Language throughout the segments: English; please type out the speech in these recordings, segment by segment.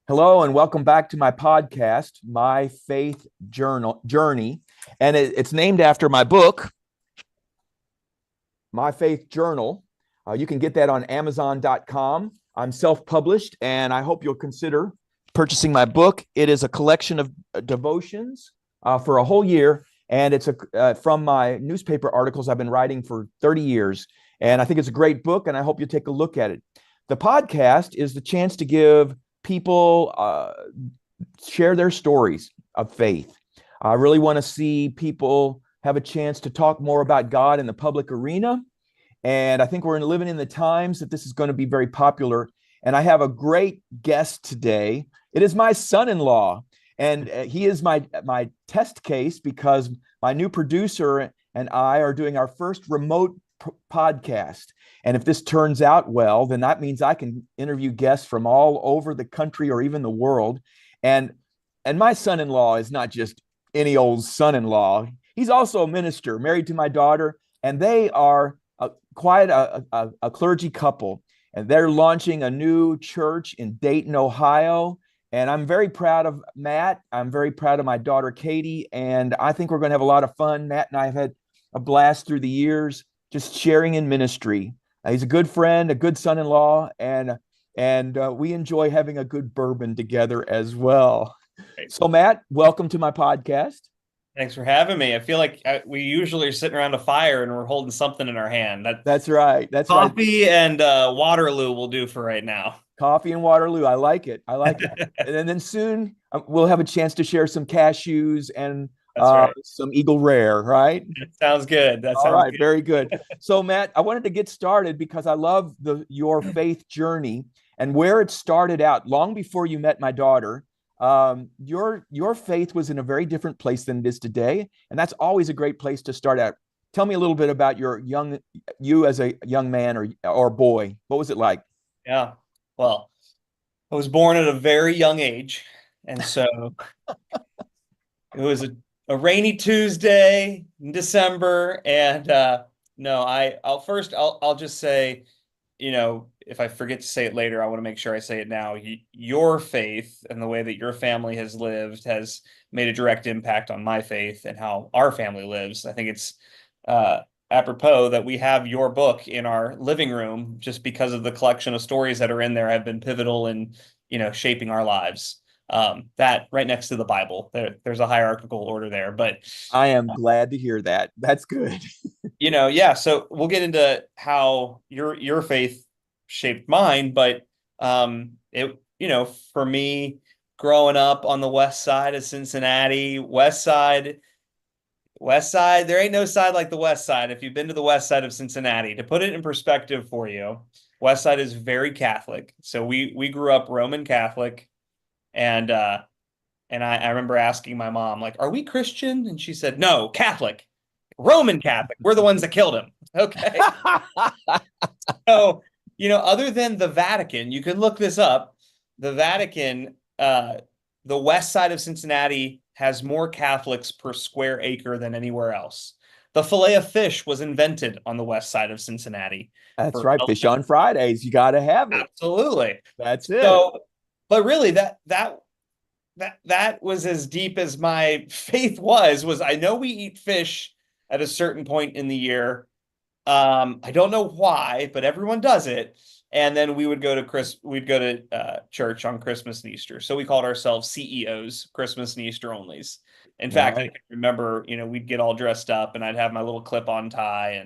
Hello and welcome back to my podcast, My Faith Journey. And it's named after my book, My Faith Journal. You can get that on Amazon.com. I'm self-published, and I hope you'll consider purchasing my book. It is a collection of devotions for a whole year, and it's from my newspaper articles I've been writing for 30 years. And I think it's a great book, and I hope you take a look at it. The podcast is the chance to give people share their stories of faith. I really want to see people have a chance to talk more about God in the public arena. And I think we're living in the times that this is going to be very popular. And I have a great guest today. It is my son-in-law. And he is my test case because my new producer and I are doing our first remote podcast. And if this turns out well, then that means I can interview guests from all over the country or even the world. And my son-in-law is not just any old son-in-law. He's also a minister, married to my daughter, and they are quite a clergy couple. And they're launching a new church in Dayton, Ohio. And I'm very proud of Matt. I'm very proud of my daughter, Katie. And I think we're going to have a lot of fun. Matt and I have had a blast through the years, just sharing in ministry. He's a good friend, a good son-in-law, and we enjoy having a good bourbon together as well. Great. So, Matt, welcome to my podcast. Thanks for having me. I feel like we usually are sitting around a fire and we're holding something in our hand. That's right. That's right. Coffee and Waterloo will do for right now. Coffee and Waterloo. I like it. I like it. And then soon we'll have a chance to share some cashews and That's right. some Eagle Rare, right? That sounds good. That All sounds right, good. very good. So, Matt, I wanted to get started because I love your faith journey and where it started out long before you met my daughter. Your faith was in a very different place than it is today, and that's always a great place to start out. Tell me a little bit about you as a young man or boy. What was it like? Yeah. Well, I was born at a very young age, and so it was a rainy Tuesday in December, and no, I'll just say, if I forget to say it later, I want to make sure I say it now. Your faith and the way that your family has lived has made a direct impact on my faith and how our family lives. I think it's apropos that we have your book in our living room just because of the collection of stories that are in there have been pivotal in, shaping our lives. That right next to the Bible, there's a hierarchical order there, but I am glad to hear that. That's good. yeah. So we'll get into how your faith shaped mine, but for me, growing up on the west side of Cincinnati, west side, there ain't no side like the west side. If you've been to the west side of Cincinnati, to put it in perspective for you, west side is very Catholic. So we grew up Roman Catholic, and I remember asking my mom, like, are we Christian? And she said, no, Catholic, Roman Catholic. We're the ones that killed him. Okay. So, other than the Vatican, you can look this up. The Vatican, the west side of Cincinnati has more Catholics per square acre than anywhere else. The fillet of fish was invented on the west side of Cincinnati. That's right. Fish on Fridays. You got to have it. Absolutely. That's it. So, but really, that was as deep as my faith was I know we eat fish at a certain point in the year. I don't know why, but everyone does it. And then we would go to church on Christmas and Easter. So we called ourselves CEOs, Christmas and Easter onlys. In fact, I can remember, we'd get all dressed up and I'd have my little clip-on tie,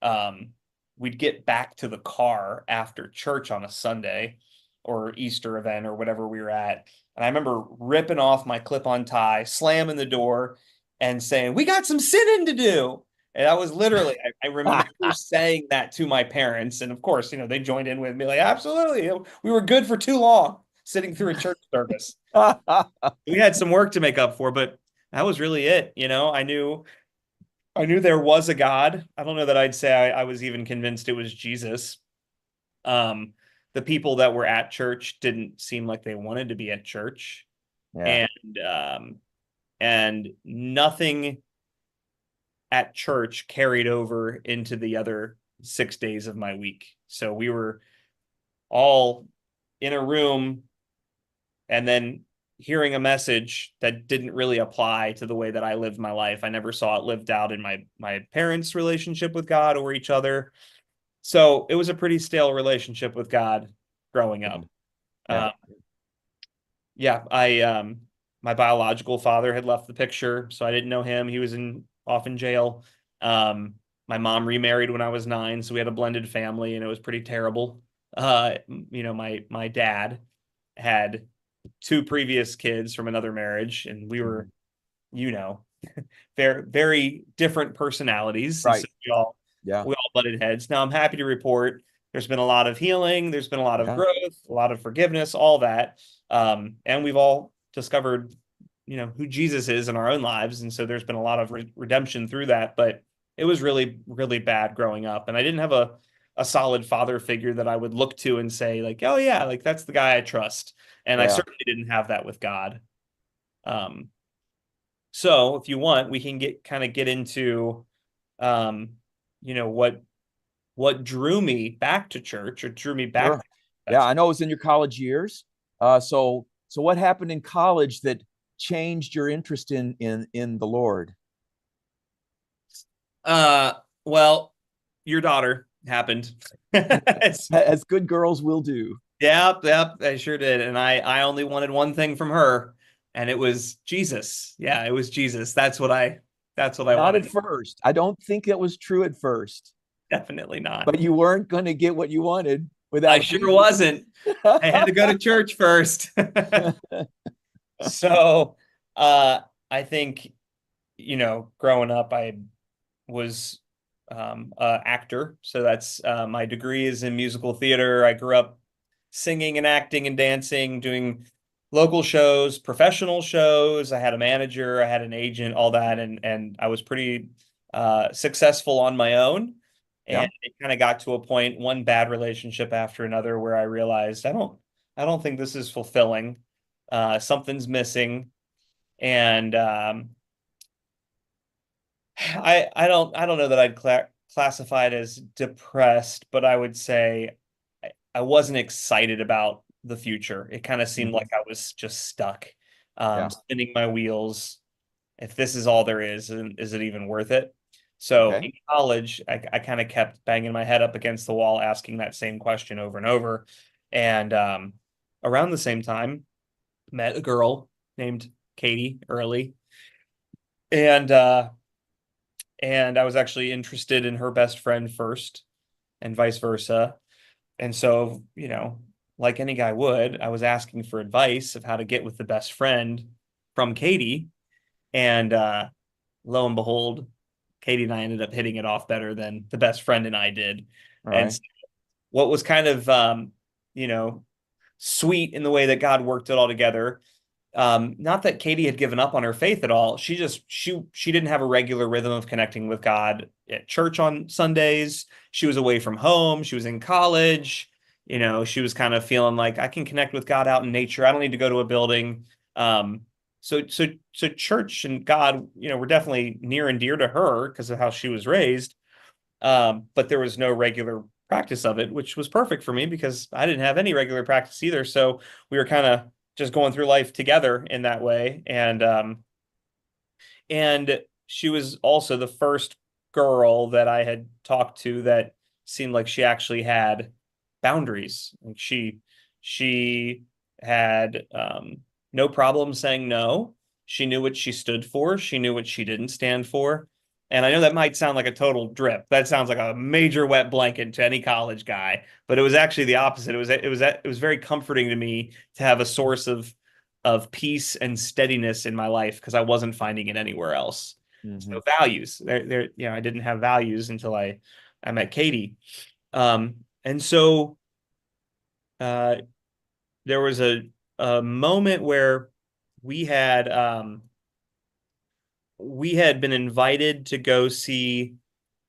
and we'd get back to the car after church on a Sunday or Easter event or whatever we were at. And I remember ripping off my clip-on tie, slamming the door, and saying, "We got some sinning to do." And I was literally, I remember saying that to my parents. And of course, they joined in with me like, absolutely. We were good for too long sitting through a church service. We had some work to make up for, but that was really it. I knew there was a God. I don't know that I'd say I was even convinced it was Jesus. The people that were at church didn't seem like they wanted to be at church. Yeah. And nothing at church carried over into the other 6 days of my week. So we were all in a room and then hearing a message that didn't really apply to the way that I lived my life. I never saw it lived out in my parents' relationship with God or each other. So it was a pretty stale relationship with God growing Yeah. up. Yeah. Uh, yeah, I my biological father had left the picture, so I didn't know him. He was in off in jail. My mom remarried when I was 9, so we had a blended family, and it was pretty terrible. My dad had 2 previous kids from another marriage, and we were, Mhm. you know, very very different personalities, and so Right. Yeah. we all butted heads. Now I'm happy to report there's been a lot of healing, there's been a lot of Yeah. growth, a lot of forgiveness, all that. And we've all discovered, who Jesus is in our own lives. And so there's been a lot of redemption through that. But it was really, really bad growing up. And I didn't have a solid father figure that I would look to and say, like, oh, yeah, like that's the guy I trust. And I Yeah. certainly didn't have that with God. Um, so if you want, we can get into, um, what drew me back to church or drew me back Sure. to Yeah. that's I know it was in your college years. So what happened in college that changed your interest in the Lord? uh well, your daughter happened. As good girls will do. Yep, I sure did. And I only wanted one thing from her, and it was Jesus. Yeah, it was Jesus. That's what I Not at wanted. first. I don't think that was true at first, Definitely not. but you weren't going to get what you wanted I without sure Jesus. wasn't. I had to go to church first. So, I think, growing up, I was actor. So that's my degree is in musical theater. I grew up singing and acting and dancing, doing local shows, professional shows. I had a manager, I had an agent, all that, and I was pretty successful on my own. And Yeah. it kind of got to a point, one bad relationship after another, where I realized I don't think this is fulfilling. Something's missing, and I don't know that I'd classify it as depressed, but I would say I wasn't excited about the future. It kind of seemed Mhm. like I was just stuck, Yeah. spinning my wheels. If this is all there is it even worth it? So Okay. in college, I kind of kept banging my head up against the wall, asking that same question over and over. And around the same time, met a girl named Katie Earley, and I was actually interested in her best friend first, and vice versa. And so, like any guy would, I was asking for advice of how to get with the best friend from Katie. And lo and behold, Katie and I ended up hitting it off better than the best friend and I did. All And right. so what was kind of, you know, sweet in the way that God worked it all together. Not that Katie had given up on her faith at all. She didn't have a regular rhythm of connecting with God at church on Sundays. She was away from home. She was in college. She was kind of feeling like I can connect with God out in nature. I don't need to go to a building. So church and God, were definitely near and dear to her because of how she was raised. But there was no regular practice of it, which was perfect for me because I didn't have any regular practice either. So we were kind of just going through life together in that way. And she was also the first girl that I had talked to that seemed like she actually had boundaries. Like she had no problem saying no. She knew what she stood for. She knew what she didn't stand for. And I know that might sound like a total drip. That sounds like a major wet blanket to any college guy, but it was actually the opposite. It was very comforting to me to have a source of peace and steadiness in my life because I wasn't finding it anywhere else. Hmm. So values, I didn't have values until I met Katie. And so uh, there was a moment where we had um, we had been invited to go see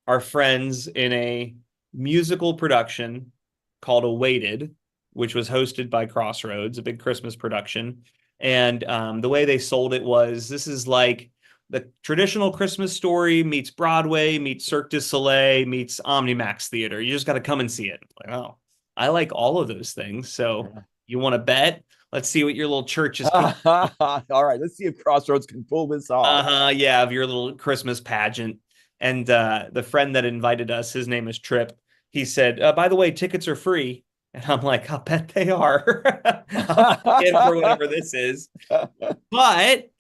our friends in a musical production called Awaited, which was hosted by Crossroads, a big Christmas production. And the way they sold it was this is like the traditional Christmas story meets Broadway, meets Cirque du Soleil, meets Omnimax Theater. You just got to come and see it. Like, oh, I like all of those things. So Yeah. you want to bet? Let's see what your little church is. All right, let's see if Crossroads can pull this off. Yeah, of your little Christmas pageant. And the friend that invited us, his name is Trip. He said, by the way, tickets are free. And I'm like, I'll bet they are. I'm in for whatever this is. But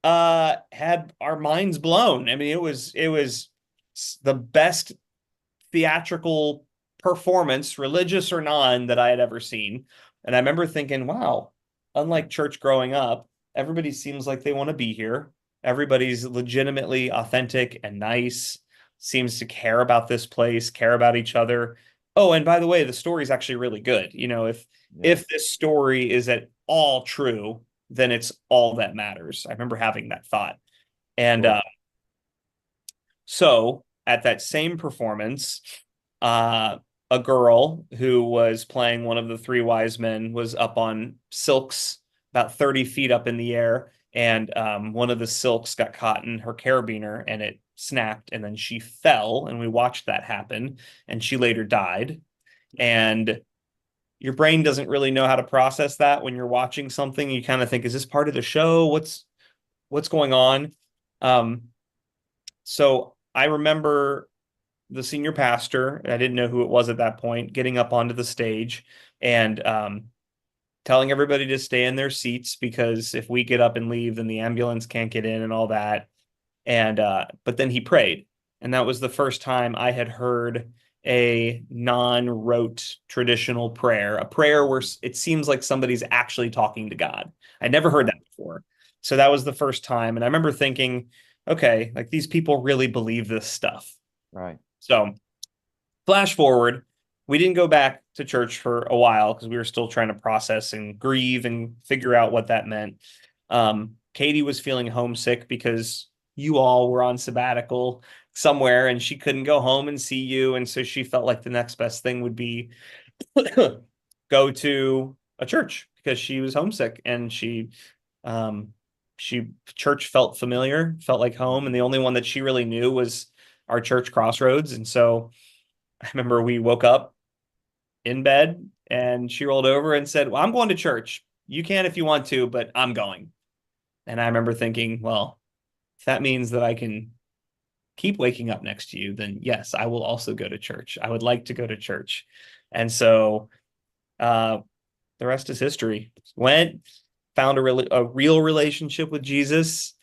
had our minds blown. I mean, it was the best theatrical performance, religious or non, that I had ever seen. And I remember thinking, wow, unlike church growing up, everybody seems like they want to be here. Everybody's legitimately authentic and nice, seems to care about this place, care about each other. Oh, and by the way, the story is actually really good. You know, if this story is at all true, then it's all that matters. I remember having that thought. And Sure. So at that same performance, a girl who was playing one of the three wise men was up on silks about 30 feet up in the air. And one of the silks got caught in her carabiner and it snapped. And then she fell. And we watched that happen. And she later died. And your brain doesn't really know how to process that when you're watching something. You kind of think, is this part of the show? What's going on? Um, so I remember the senior pastor, I didn't know who it was at that point, getting up onto the stage and telling everybody to stay in their seats because if we get up and leave, then the ambulance can't get in and all that. And but then he prayed. And that was the first time I had heard a non-rote traditional prayer, a prayer where it seems like somebody's actually talking to God. I'd never heard that before. So that was the first time. And I remember thinking, okay, like these people really believe this stuff. Right. So flash forward, we didn't go back to church for a while because we were still trying to process and grieve and figure out what that meant. Katie was feeling homesick because you all were on sabbatical somewhere and she couldn't go home and see you. And so she felt like the next best thing would be go to a church because she was homesick and she church felt familiar, felt like home. And the only one that she really knew was our church Crossroads. And so I remember we woke up in bed and she rolled over and said, well, I'm going to church. You can if you want to, but I'm going. And I remember thinking, well, if that means that I can keep waking up next to you, then yes, I will also go to church. I would like to go to church. And so uh, the rest is history. Went, found a real relationship with Jesus,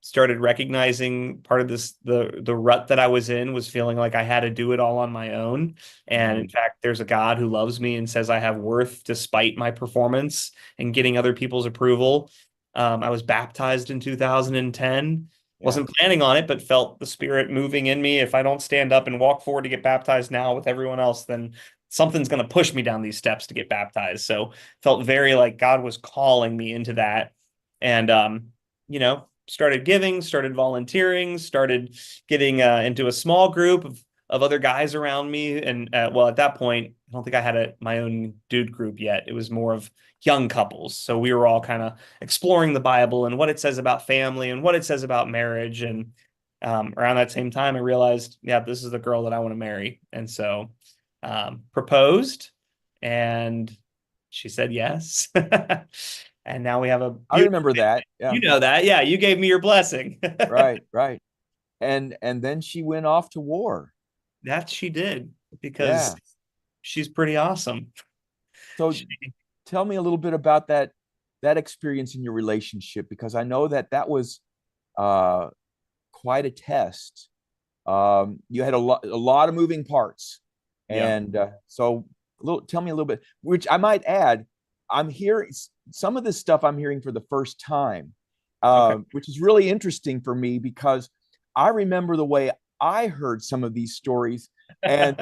started recognizing part of the rut that I was in was feeling like I had to do it all on my own. And in fact, there's a God who loves me and says I have worth despite my performance and getting other people's approval. I was baptized in 2010. Yeah. Wasn't planning on it, but felt the Spirit moving in me. If I don't stand up and walk forward to get baptized now with everyone else, then something's going to push me down these steps to get baptized. So felt very like God was calling me into that. And, started giving, started volunteering, started getting into a small group of other guys around me. And well, at that point, I don't think I had my own dude group yet. It was more of young couples. So we were all kind of exploring the Bible and what it says about family and what it says about marriage. And around that same time, I realized, yeah, this is the girl that I want to marry. And so proposed and she said yes. And now we have a I beautiful remember that. Yeah. you know that. Yeah, you gave me your blessing. Right, right. And then she went off to war. That she did Yeah. because she's pretty awesome. So She, tell me a little bit about that experience in your relationship because I know that was uh quite a test. You had a lot of moving parts. yeah. And so tell me a little bit, which I might add, I'm hearing some of this stuff I'm hearing for the first time, Okay. which is really interesting for me because I remember the way I heard some of these stories, and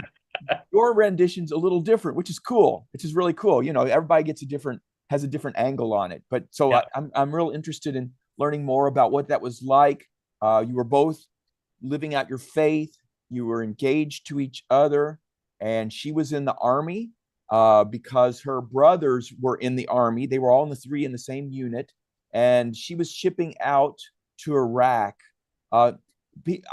your rendition's a little different, which is cool, which is really cool. Everybody has a different angle on it. But so Yeah. I'm real interested in learning more about what that was like. You were both living out your faith. You were engaged to each other, and she was in the army because her brothers were in the army. They were all in the three in the same unit, and she was shipping out to Iraq. Uh,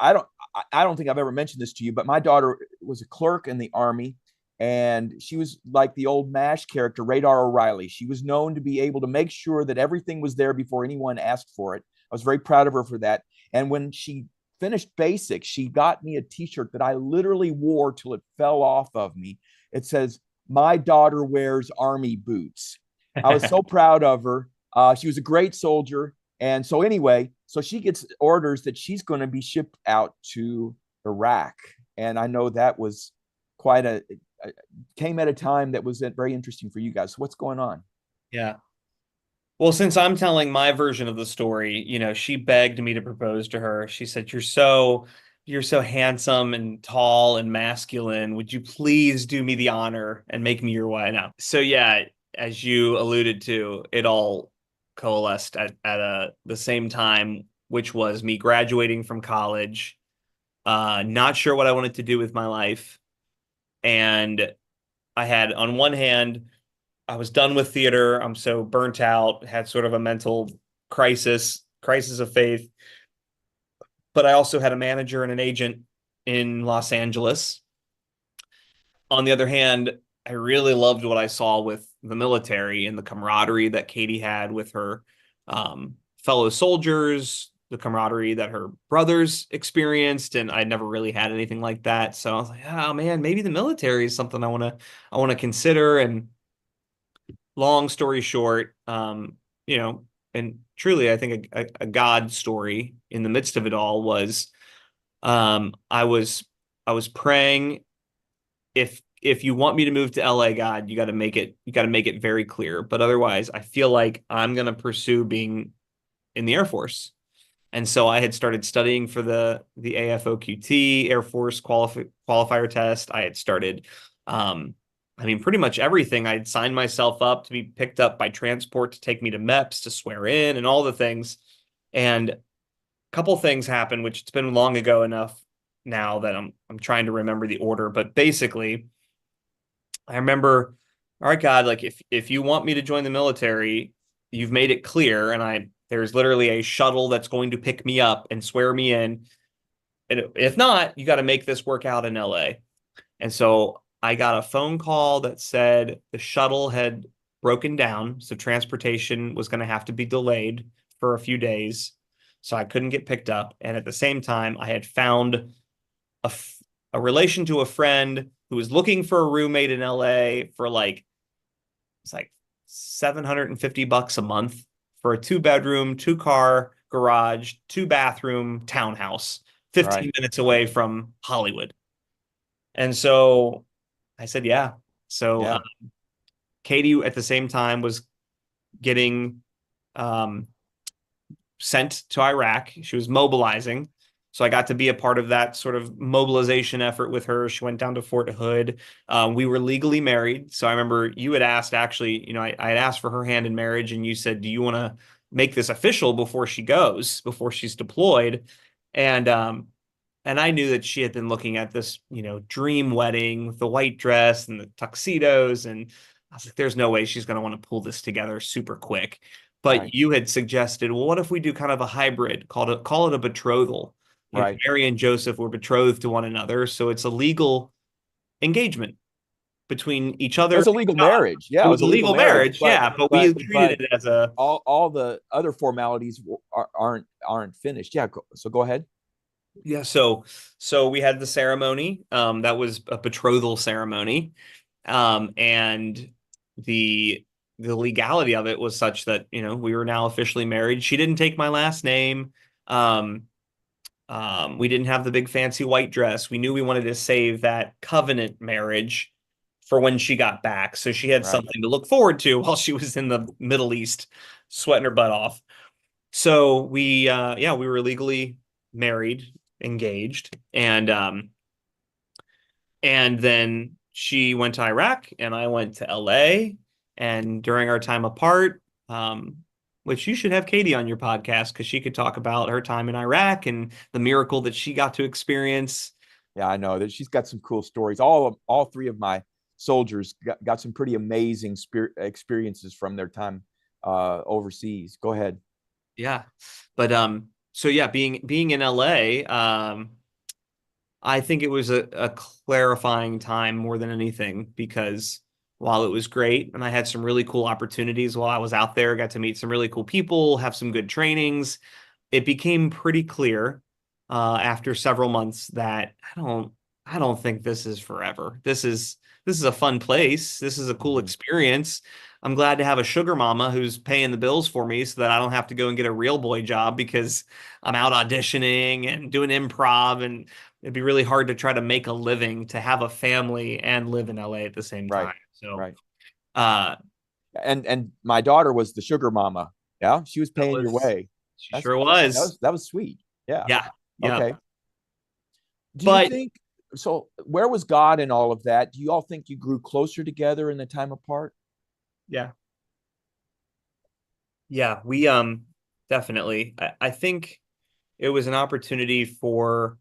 I don't think I've ever mentioned this to you, but my daughter was a clerk in the army, And she was like the old MASH character, Radar O'Reilly. She was known to be able to make sure that everything was there before anyone asked for it. I was very proud of her for that. And when she finished basic, she got me a t-shirt that I literally wore till it fell off of me. It says, "My daughter wears army boots." I was so proud of her. She was a great soldier. And so anyway, so she gets orders that she's going to be shipped out to Iraq. And I know that was quite a came at a time that was very interesting for you guys. So what's going on? Yeah. Well, since I'm telling my version of the story, she begged me to propose to her. She said, you're so handsome and tall and masculine. Would you please do me the honor and make me your wife?" Now, so yeah, as you alluded to, it all coalesced at the same time, which was me graduating from college, not sure what I wanted to do with my life. And I had, on one hand, I was done with theater. I'm so burnt out, had sort of a mental crisis of faith. But I also had a manager and an agent in Los Angeles. On the other hand, I really loved what I saw with the military and the camaraderie that Katie had with her fellow soldiers, the camaraderie that her brothers experienced, and I never really had anything like that. So I was like, oh man, maybe the military is something I want to consider. And long story short, and truly, I think a God story in the midst of it all was, I was praying, if you want me to move to LA, God, you got to make it very clear. But otherwise, I feel like I'm gonna pursue being in the Air Force. And so I had started studying for the AFOQT Air Force qualifier test. I had started, pretty much everything. I had signed myself up to be picked up by transport to take me to MEPS to swear in and all the things. And a couple things happened, which it's been long ago enough now that I'm trying to remember the order. But basically, I remember, all right, God, like if you want me to join the military, you've made it clear, and there's literally a shuttle that's going to pick me up and swear me in. And if not, you got to make this work out in LA. And so I got a phone call that said the shuttle had broken down, so transportation was going to have to be delayed for a few days. So I couldn't get picked up. And at the same time, I had found a, a relation to a friend who was looking for a roommate in LA for it's like $750 a month for a 2-bedroom, 2-car garage, 2-bathroom townhouse, 15 Right. minutes away from Hollywood. And so I said, yeah. So Yeah. Katie at the same time was getting um, sent to Iraq. She was mobilizing. So I got to be a part of that sort of mobilization effort with her. She went down to Fort Hood. We were legally married. So I remember you had asked, actually, I had asked for her hand in marriage, and you said, do you want to make this official before she's deployed? And and I knew that she had been looking at this, dream wedding with the white dress and the tuxedos. And I was like, there's no way she's going to want to pull this together super quick. But Right. you had suggested, well, what if we do kind of a hybrid, call it a betrothal? Right. Mary and Joseph were betrothed to one another, so it's a legal engagement between each It other was a and legal God. marriage. Yeah, It it was was a a legal legal marriage, marriage, yeah, but we treated it as a all the other formalities aren't finished. Yeah. So go ahead. yeah. So we had the ceremony. That was a betrothal ceremony, and the the legality of it was such that we were now officially married. She didn't take my last name. Um, we didn't have the big fancy white dress. We knew we wanted to save that covenant marriage for when she got back, so she had Right. something to look forward to while she was in the Middle East, sweating her butt off. So yeah, we were legally married, engaged, and then she went to Iraq and I went to LA. And during our time apart, which you should have Katie on your podcast because she could talk about her time in Iraq and the miracle that she got to experience. Yeah, I know that she's got some cool stories. All three of my soldiers got some pretty amazing experiences from their time overseas. Go ahead. Yeah. But so yeah, being in LA, I think it was a clarifying time more than anything because while it was great and I had some really cool opportunities while I was out there, got to meet some really cool people, have some good trainings, it became pretty clear after several months that I don't think this is forever. This is a fun place. This is a cool Mhm. experience. I'm glad to have a sugar mama who's paying the bills for me so that I don't have to go and get a real boy job because I'm out auditioning and doing improv, and it'd be really hard to try to make a living to have a family and live in LA at the same Right, time. So right. uh And my daughter was the sugar mama. Yeah, she was that paying your was way. she That's sure that was. was sweet. Yeah. Yeah. Yeah. Okay. Do you But think so? Where was God in all of that? Do you all think you grew closer together in the time apart? yeah. Yeah, we definitely. I think it was an opportunity for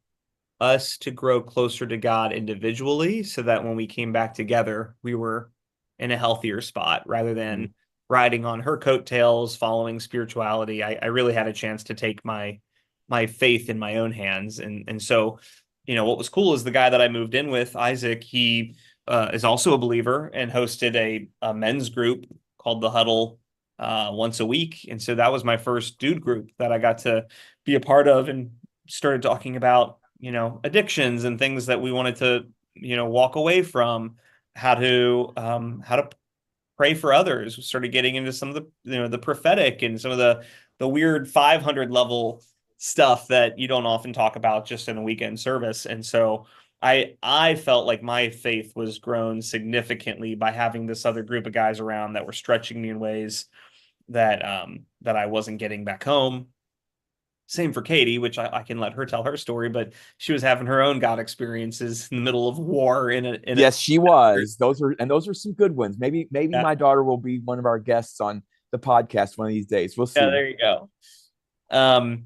us to grow closer to God individually so that when we came back together, we were in a healthier spot rather Mhm. than riding on her coattails, following spirituality. I really had a chance to take my faith in my own hands. And so, what was cool is the guy that I moved in with, Isaac, he is also a believer and hosted a men's group called The Huddle once a week. And so that was my first dude group that I got to be a part of and started talking about, addictions and things that we wanted to, walk away from, how to pray for others. We started getting into some of the, the prophetic and some of the weird 500 level stuff that you don't often talk about just in a weekend service. And so I felt like my faith was grown significantly by having this other group of guys around that were stretching me in ways that I wasn't getting back home. Same for Katie, which I can let her tell her story, but she was having her own God experiences in the middle of war in a Yes, she was. Those are some good ones. Maybe yeah, my daughter will be one of our guests on the podcast one of these days. We'll yeah, see. there you go. Um,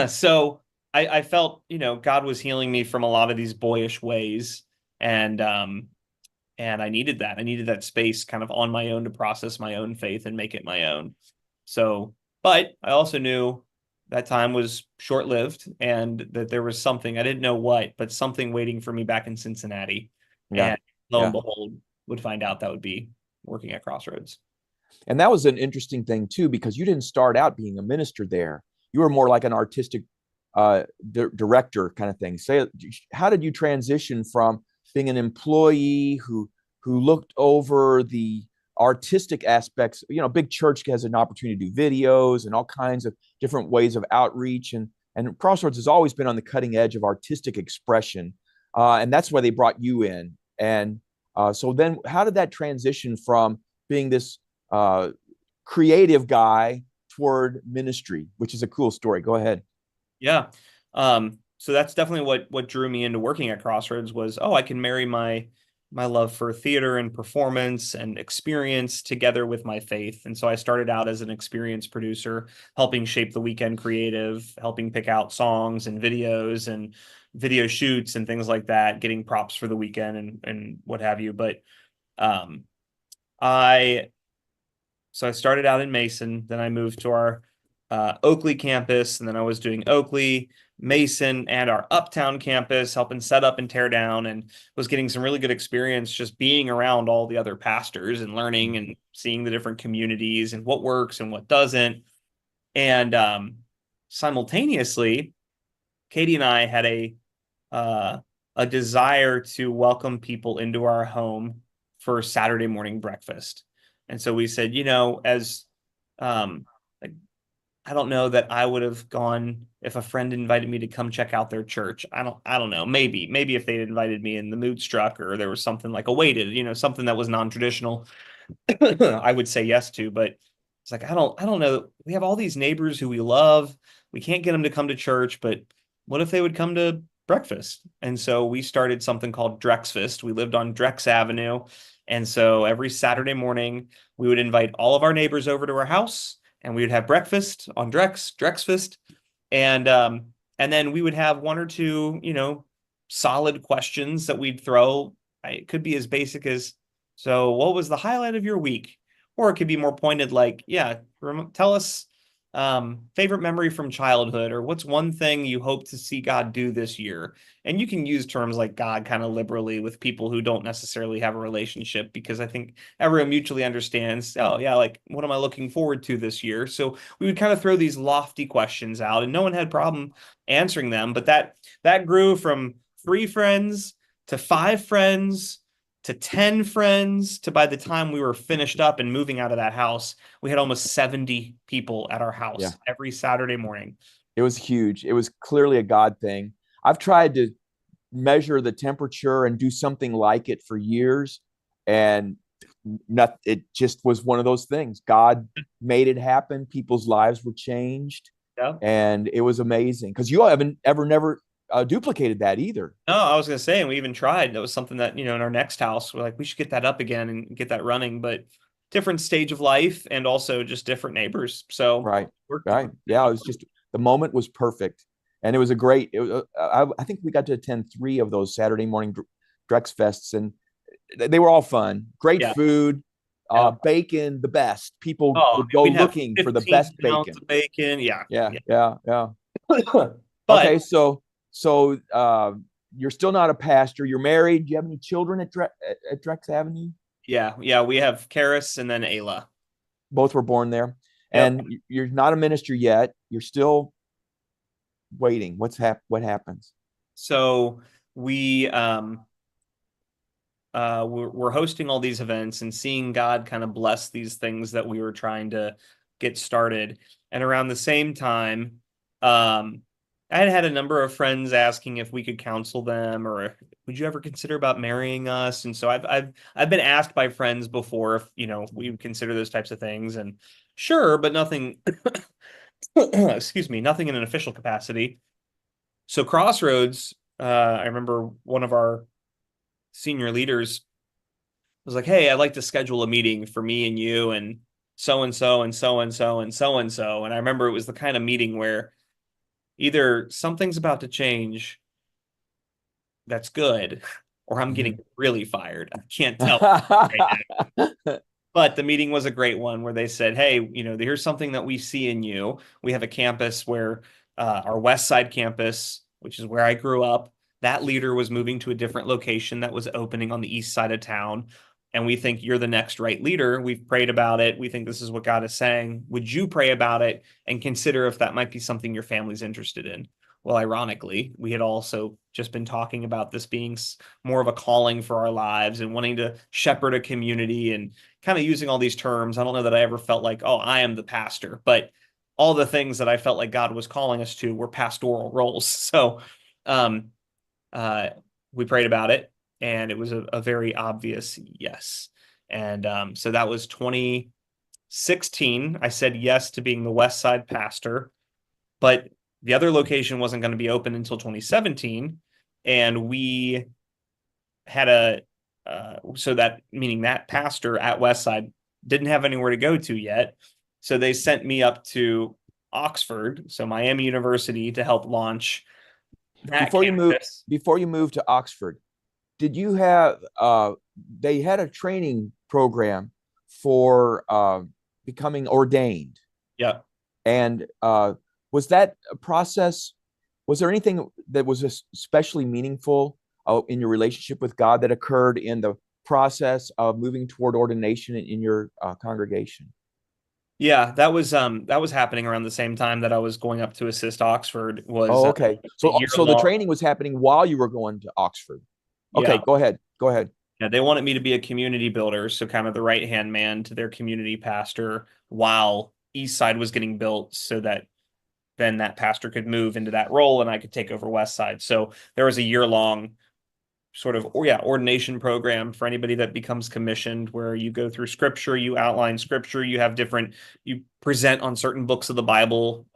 so I felt, God was healing me from a lot of these boyish ways, and and I needed that. I needed that space kind of on my own to process my own faith and make it my own. So, but I also knew that time was short-lived and that there was something, I didn't know what, but something waiting for me back in Cincinnati. Yeah, And lo and yeah. behold, would find out that would be working at Crossroads. And that was an interesting thing too, because you didn't start out being a minister there. You were more like an artistic director kind of thing. Say, how did you transition from being an employee who looked over the artistic aspects? Big church has an opportunity to do videos and all kinds of different ways of outreach, and Crossroads has always been on the cutting edge of artistic expression, and that's why they brought you in. And so then, how did that transition from being this uh, creative guy toward ministry, which is a cool story? Go ahead. Yeah. So that's definitely what drew me into working at Crossroads was, oh, I can marry my love for theater and performance and experience together with my faith. And so I started out as an experience producer, helping shape the weekend creative, helping pick out songs and videos and video shoots and things like that, getting props for the weekend and what have you. But um I so I started out in Mason, then I moved to our Oakley campus, and then I was doing Oakley, Mason, and our Uptown campus, helping set up and tear down, and was getting some really good experience just being around all the other pastors and learning and seeing the different communities and what works and what doesn't. And simultaneously, Katie and I had uh, a desire to welcome people into our home for Saturday morning breakfast. And so we said, as like I don't know that I would have gone if a friend invited me to come check out their church. I don't know. Maybe if they'd invited me and the mood struck or there was something like awaited, something that was non-traditional, I would say yes to, but it's like I don't know. We have all these neighbors who we love. We can't get them to come to church, but what if they would come to breakfast? And so we started something called Drexfest. We lived on Drex Avenue. And so every Saturday morning, we would invite all of our neighbors over to our house and we would have breakfast on Drexfest. And then we would have one or two, solid questions that we'd throw. It could be as basic as, so what was the highlight of your week? Or it could be more pointed like, yeah, tell us favorite memory from childhood, or what's one thing you hope to see God do this year? And you can use terms like God kind of liberally with people who don't necessarily have a relationship, because I think everyone mutually understands, oh yeah, like what am I looking forward to this year? So we would kind of throw these lofty questions out, and no one had problem answering them, but that grew from 3 friends to 5 friends to 10 friends to, by the time we were finished up and moving out of that house, we had almost 70 people at our Yeah. house every Saturday morning. It was huge. It was clearly a God thing. I've tried to measure the temperature and do something like it for years, and not it just was one of those things. God made it happen. People's lives were changed, Yeah. and it was amazing because you all haven't ever never duplicated that either. No, I was gonna say, and we even tried. That was something that, in our next house, we're like, we should get that up again and get that running, but different stage of life and also just different neighbors. So Right. we're Right. Yeah. It was just the moment was perfect. And it was a great, I think we got to attend 3 of those Saturday morning Drex Fests, and they were all fun. Great yeah, food, yeah. bacon, the best. People Oh, would go we'd have looking for the 15 best pounds bacon. of bacon. Yeah, Yeah. yeah. Yeah. Yeah. But Okay. So you're still not a pastor. You're married. Do you have any children at Drex Avenue? yeah, we have Karis and then Ayla. Both were born there. Yep. And you're not a minister yet. You're still waiting. What happens? So we we're hosting all these events and seeing God kind of bless these things that we were trying to get started. And around the same time, I had had a number of friends asking if we could counsel them, or would you ever consider about marrying us? And so I've been asked by friends before if, we would consider those types of things, and sure, but nothing, excuse me, nothing in an official capacity. So Crossroads, I remember one of our senior leaders was like, hey, I'd like to schedule a meeting for me and you and so and so and so and so and so and so. And I remember it was the kind of meeting where either something's about to change that's good, or I'm getting really fired. I can't tell right now. But the meeting was a great one where they said, hey, here's something that we see in you. We have a campus where our West Side campus, which is where I grew up, that leader was moving to a different location that was opening on the east side of town. And we think you're the next right leader. We've prayed about it. We think this is what God is saying. Would you pray about it and consider if that might be something your family's interested in? Well, ironically, we had also just been talking about this being more of a calling for our lives and wanting to shepherd a community and kind of using all these terms. I don't know that I ever felt like, oh, I am the pastor, but all the things that I felt like God was calling us to were pastoral roles. So um, uh, we prayed about it, and it was a very obvious yes. And so that was 2016. I said yes to being the West Side pastor, but the other location wasn't going to be open until 2017. And we had so that meaning that pastor at Westside didn't have anywhere to go to yet. So they sent me up to Oxford, so Miami University, to help launch that before you move campus. before you move to Oxford, did you have they had a training program for becoming ordained, Yeah. and was that a process, was there anything that was especially meaningful in your relationship with God that occurred in the process of moving toward ordination in your congregation? Yeah, that was happening around the same time that I was going up to assist Oxford. Was Oh, okay. a So year so the long. training was happening while you were going to Oxford. Okay, Yeah. go ahead. Go ahead. Yeah, they wanted me to be a community builder, so kind of the right hand man to their community pastor while East Side was getting built, so that then that pastor could move into that role and I could take over West Side. So there was a year long sort of, ordination program for anybody that becomes commissioned, where you go through scripture, you outline scripture, you present on certain books of the Bible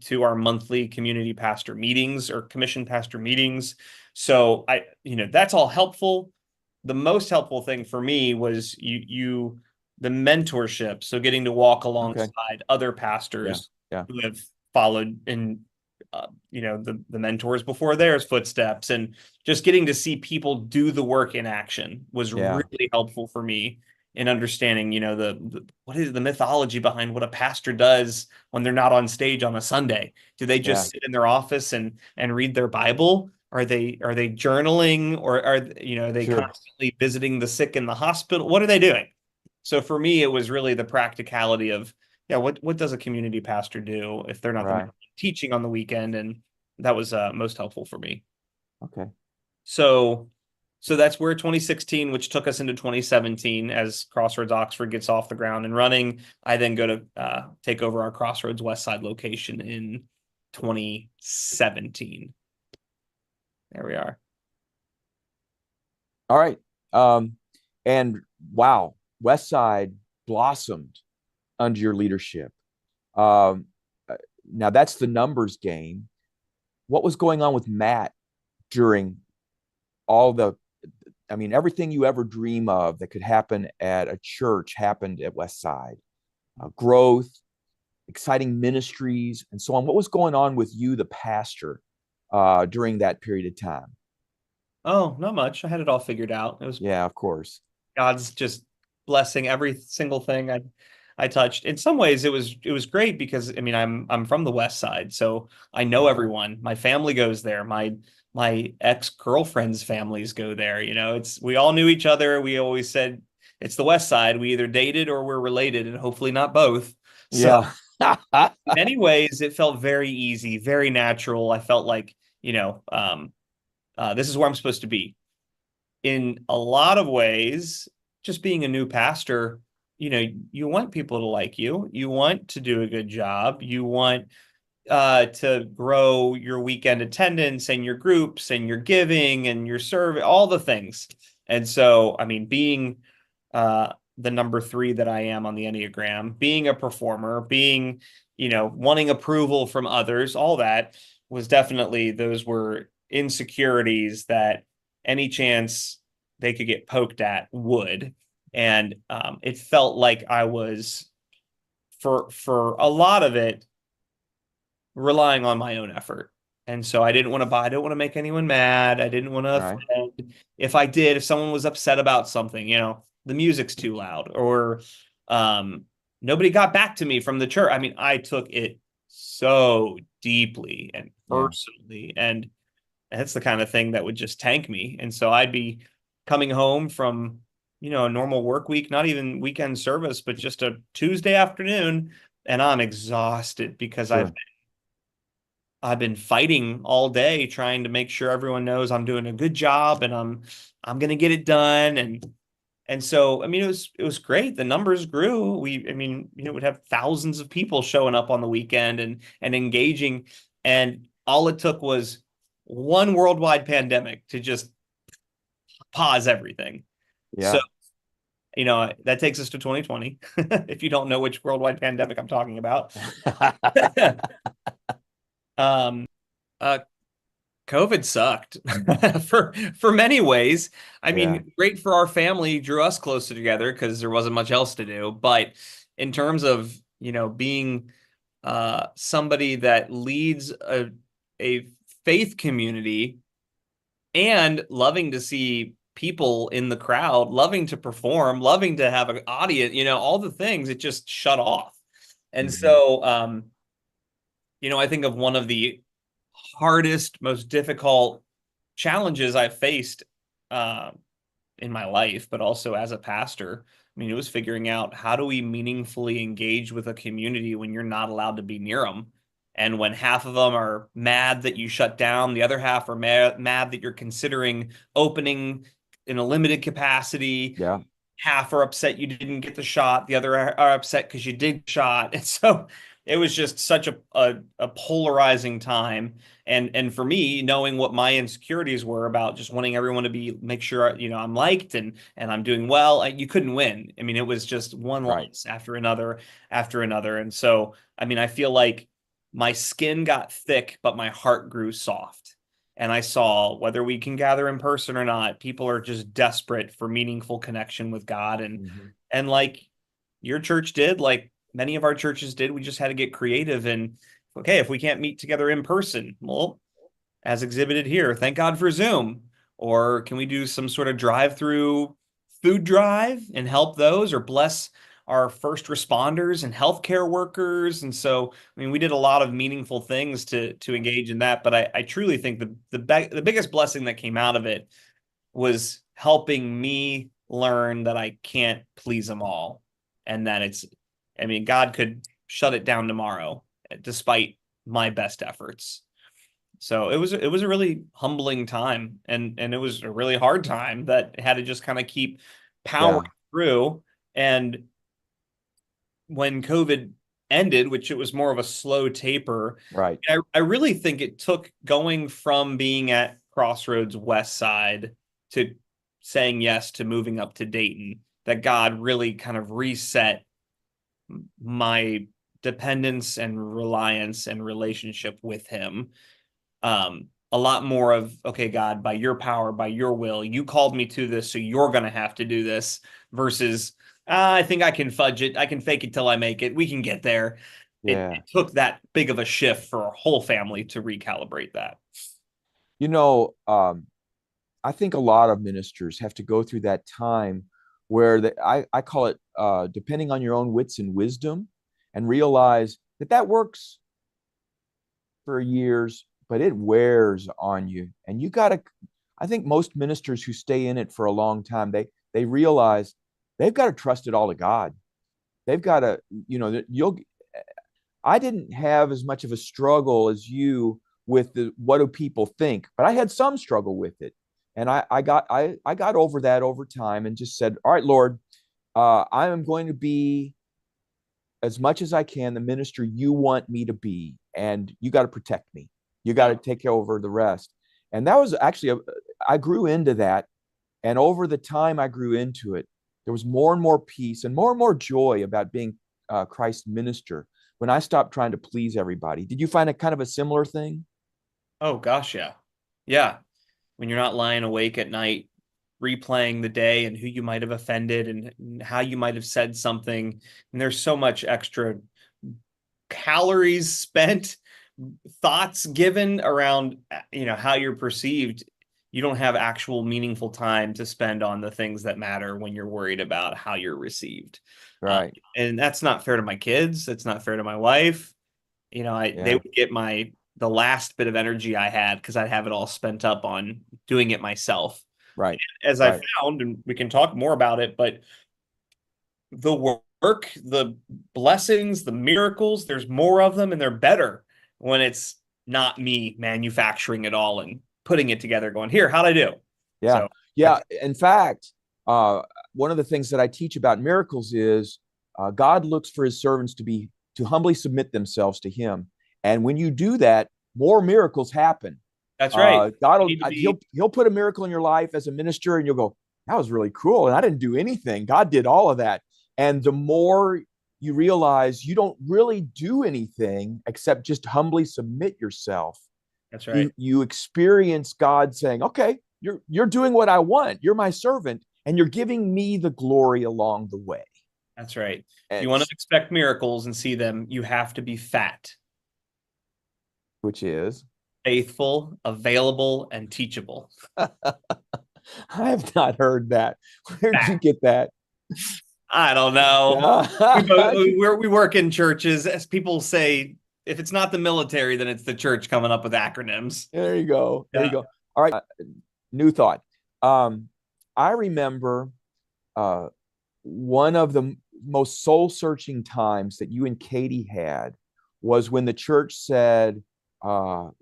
to our monthly community pastor meetings or commission pastor meetings. So that's all helpful. The most helpful thing for me was the mentorship. So getting to walk Okay. alongside other Yeah. pastors Yeah. who have followed in the mentors before theirs footsteps, and just getting to see people do the work in action was Yeah. really helpful for me in understanding, what is the mythology behind what a pastor does when they're not on stage on a Sunday. Do they Yeah. just sit in their office and read their Bible? Are they journaling, or are they Sure. constantly visiting the sick in the hospital? What are they doing? So for me, it was really the practicality of, yeah, what does a community pastor do if they're not the Right. one teaching on the weekend? And that was most helpful for me. Okay. So that's where 2016, which took us into 2017, as Crossroads Oxford gets off the ground and running. I then go to take over our Crossroads West Side location in 2017. There we are. All right. Um, and wow, West Side blossomed under your leadership. Um, uh, Now that's the numbers game. What was going on with Matt during all the, I mean, everything you ever dream of that could happen at a church happened at West Side. Growth, exciting ministries, and so on. What was going on with you, the pastor, during that period of time? Oh, not much. I had it all figured out. It was Yeah, of course. God's just blessing every single thing I touched. In some ways, it was great because I mean I'm from the West Side, so I know everyone. My family goes there. My ex-girlfriend's families go there. It's we all knew each other. We always said it's the West Side. We either dated or we're related, and hopefully not both. So Yeah. in many ways, it felt very easy, very natural. I felt like, this is where I'm supposed to be. In a lot of ways, just being a new pastor, you want people to like you. You want to do a good job. You want to grow your weekend attendance and your groups and your giving and your service, all the things. And so, I mean, being the number 3 that I am on the Enneagram, being a performer, being, wanting approval from others, all that was definitely, those were insecurities that any chance they could get poked at would. And it felt like I was, for a lot of it, relying on my own effort. And so I didn't want to make anyone mad. I didn't want to Right. offend. If someone was upset about something, the music's too loud, or um, nobody got back to me from the church. I mean, I took it so deeply and Yeah. personally, and that's the kind of thing that would just tank me. And so I'd be coming home from, a normal work week, not even weekend service, but just a Tuesday afternoon, and I'm exhausted because I've Sure. I've been fighting all day trying to make sure everyone knows I'm doing a good job and I'm going to get it done. And so, I mean, it was great. The numbers grew. I mean, we'd have thousands of people showing up on the weekend and engaging. And all it took was one worldwide pandemic to just pause everything. So, Yeah. that takes us to 2020, if you don't know which worldwide pandemic I'm talking about. Um, uh, COVID sucked for many ways. I Yeah. mean, great for our family, drew us closer together because there wasn't much else to do. But in terms of, being somebody that leads a faith community and loving to see people in the crowd, loving to perform, loving to have an audience, all the things, it just shut off. And Mhm. so, I think of one of the hardest, most difficult challenges I've faced uh, in my life, but also as a pastor. I mean, it was figuring out, how do we meaningfully engage with a community when you're not allowed to be near them? And when half of them are mad that you shut down, the other half are mad that you're considering opening in a limited capacity. Yeah. Half are upset you didn't get the shot, the other are upset because you did shot. And so it was just such a polarizing time. And for me, knowing what my insecurities were about just wanting everyone to make sure, I'm liked and I'm doing well, you couldn't win. I mean, it was just one Right. loss after another after another. And so, I mean, I feel like my skin got thick, but my heart grew soft. And I saw, whether we can gather in person or not, people are just desperate for meaningful connection with God. And Mhm. and like your church did, like many of our churches did, we just had to get creative. And okay, if we can't meet together in person, well, as exhibited here, thank God for Zoom. Or can we do some sort of drive-through food drive and help those, or bless our first responders and healthcare workers. And so, I mean, we did a lot of meaningful things to engage in that. But I truly think the biggest blessing that came out of it was helping me learn that I can't please them all, and that I mean, God could shut it down tomorrow, despite my best efforts. So it was a really humbling time, and it was a really hard time that had to just kind of keep Yeah. powering through. And when COVID ended, which it was more of a slow taper, Right. I really think it took going from being at Crossroads West Side to saying yes to moving up to Dayton, that God really kind of reset my dependence and reliance and relationship with him. A lot more of, okay, God, by your power, by your will, you called me to this, so you're going to have to do this, versus, I think I can fudge it. I can fake it till I make it. We can get there. It Yeah. took that big of a shift for our whole family to recalibrate that. You know, I think a lot of ministers have to go through that time where I call it depending on your own wits and wisdom, and realize that that works for years, but it wears on you. And you got to, I think most ministers who stay in it for a long time, they realize they've got to trust it all to God. They've got to, you'll, I didn't have as much of a struggle as you with the what do people think, but I had some struggle with it. And I got over that over time and just said, all right, Lord, I am going to be as much as I can the minister you want me to be, and you got to protect me. You got to take over the rest. And that was actually I grew into that, and over the time I grew into it, there was more and more peace and more joy about being Christ's minister when I stopped trying to please everybody. Did you find a kind of a similar thing? Oh gosh, yeah. Yeah. When you're not lying awake at night replaying the day and who you might have offended and how you might have said something. And there's so much extra calories spent, thoughts given around, how you're perceived. You don't have actual meaningful time to spend on the things that matter when you're worried about how you're received. Right. And that's not fair to my kids. That's not fair to my wife. They Yeah. would get the last bit of energy I had because I'd have it all spent up on doing it myself. Right. As I Right. found, and we can talk more about it, but the work, the blessings, the miracles, there's more of them, and they're better when it's not me manufacturing it all and putting it together, going, here, how'd I do? Yeah. So Yeah. In fact, one of the things that I teach about miracles is God looks for his servants to humbly submit themselves to him. And when you do that, more miracles happen. that's right. God You will need to be, he'll put a miracle in your life as a minister, and you'll go, that was really cool. And I didn't do anything. God did all of that. And the more you realize you don't really do anything except just humbly submit yourself, that's you right. you experience God saying, okay, you're doing what I want. You're my servant, and you're giving me the glory along the way. That's right. If you And want to expect miracles and see them, you have to be fat, which is faithful, available, and teachable. I have not heard that. Where did you Fat. get that? I don't know. We both, Yeah. we work in churches. As people say, if it's not the military, then it's the church coming up with acronyms. There you go. There you Yeah. go. All right. New thought. I remember uh, one of the most soul searching times that you and Katie had was when the church said,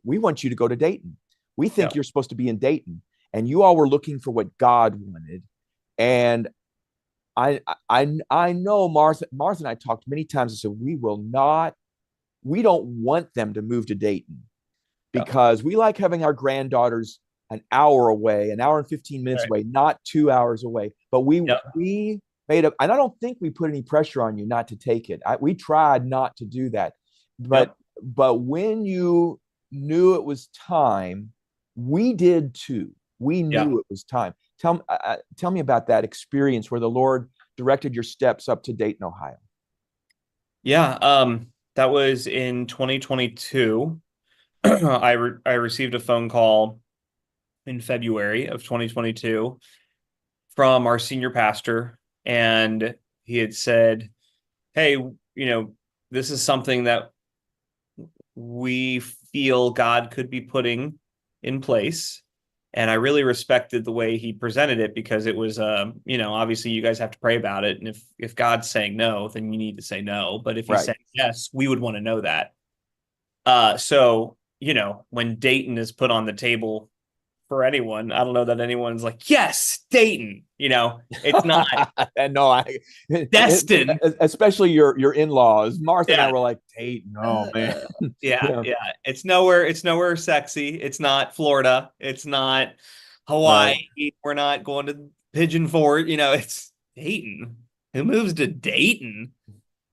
we want you to go to Dayton. We Yeah. think you're supposed to be in Dayton. And you all were looking for what God wanted. And I know Martha and I talked many times and said, we don't want them to move to Dayton Yeah. because we like having our granddaughters an hour away, an hour and 15 minutes Right. away, not 2 hours away. But Yeah. we made up, and I don't think we put any pressure on you not to take it. We tried not to do that. Yep. But when you knew it was time, we did too. We Yeah. knew it was time. Tell me about that experience where the Lord directed your steps up to Dayton, Ohio. Yeah. That was in 2022. I received a phone call in February of 2022 from our senior pastor, and he had said, "Hey, this is something that we feel God could be putting in place." And I really respected the way he presented it because it was, obviously you guys have to pray about it. And if God's saying no, then you need to say no. But if he's Right. saying yes, we would want to know that. So, when Dayton is put on the table for anyone, I don't know that anyone's like, yes, Dayton. It's not And no, destined. especially your in-laws. Martha and I Yeah. were like, Tate, no, man. Uh, yeah, Yeah, yeah. It's nowhere sexy. It's not Florida. It's not Hawaii. right. We're not going to Pigeon Forge. It's Dayton. Who moves to Dayton?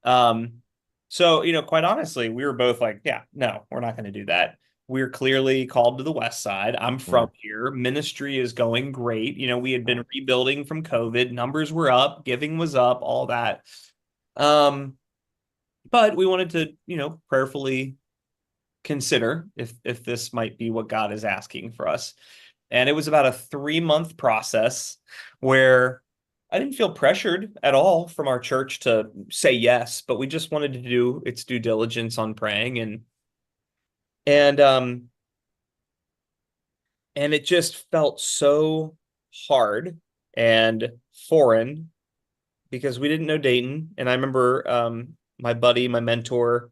Um, so, quite honestly, we were both like, yeah, no, we're not going to do that. We're clearly called to the West Side. I'm Yeah, from here. Ministry is going great. We had been right. rebuilding from COVID. Numbers were up, giving was up, all that. Um, but we wanted to, prayerfully consider if this might be what God is asking for us. And it was about a 3-month process where I didn't feel pressured at all from our church to say yes, but we just wanted to do its due diligence on praying, and um and it just felt so hard and foreign because we didn't know Dayton. And I remember my buddy, my mentor,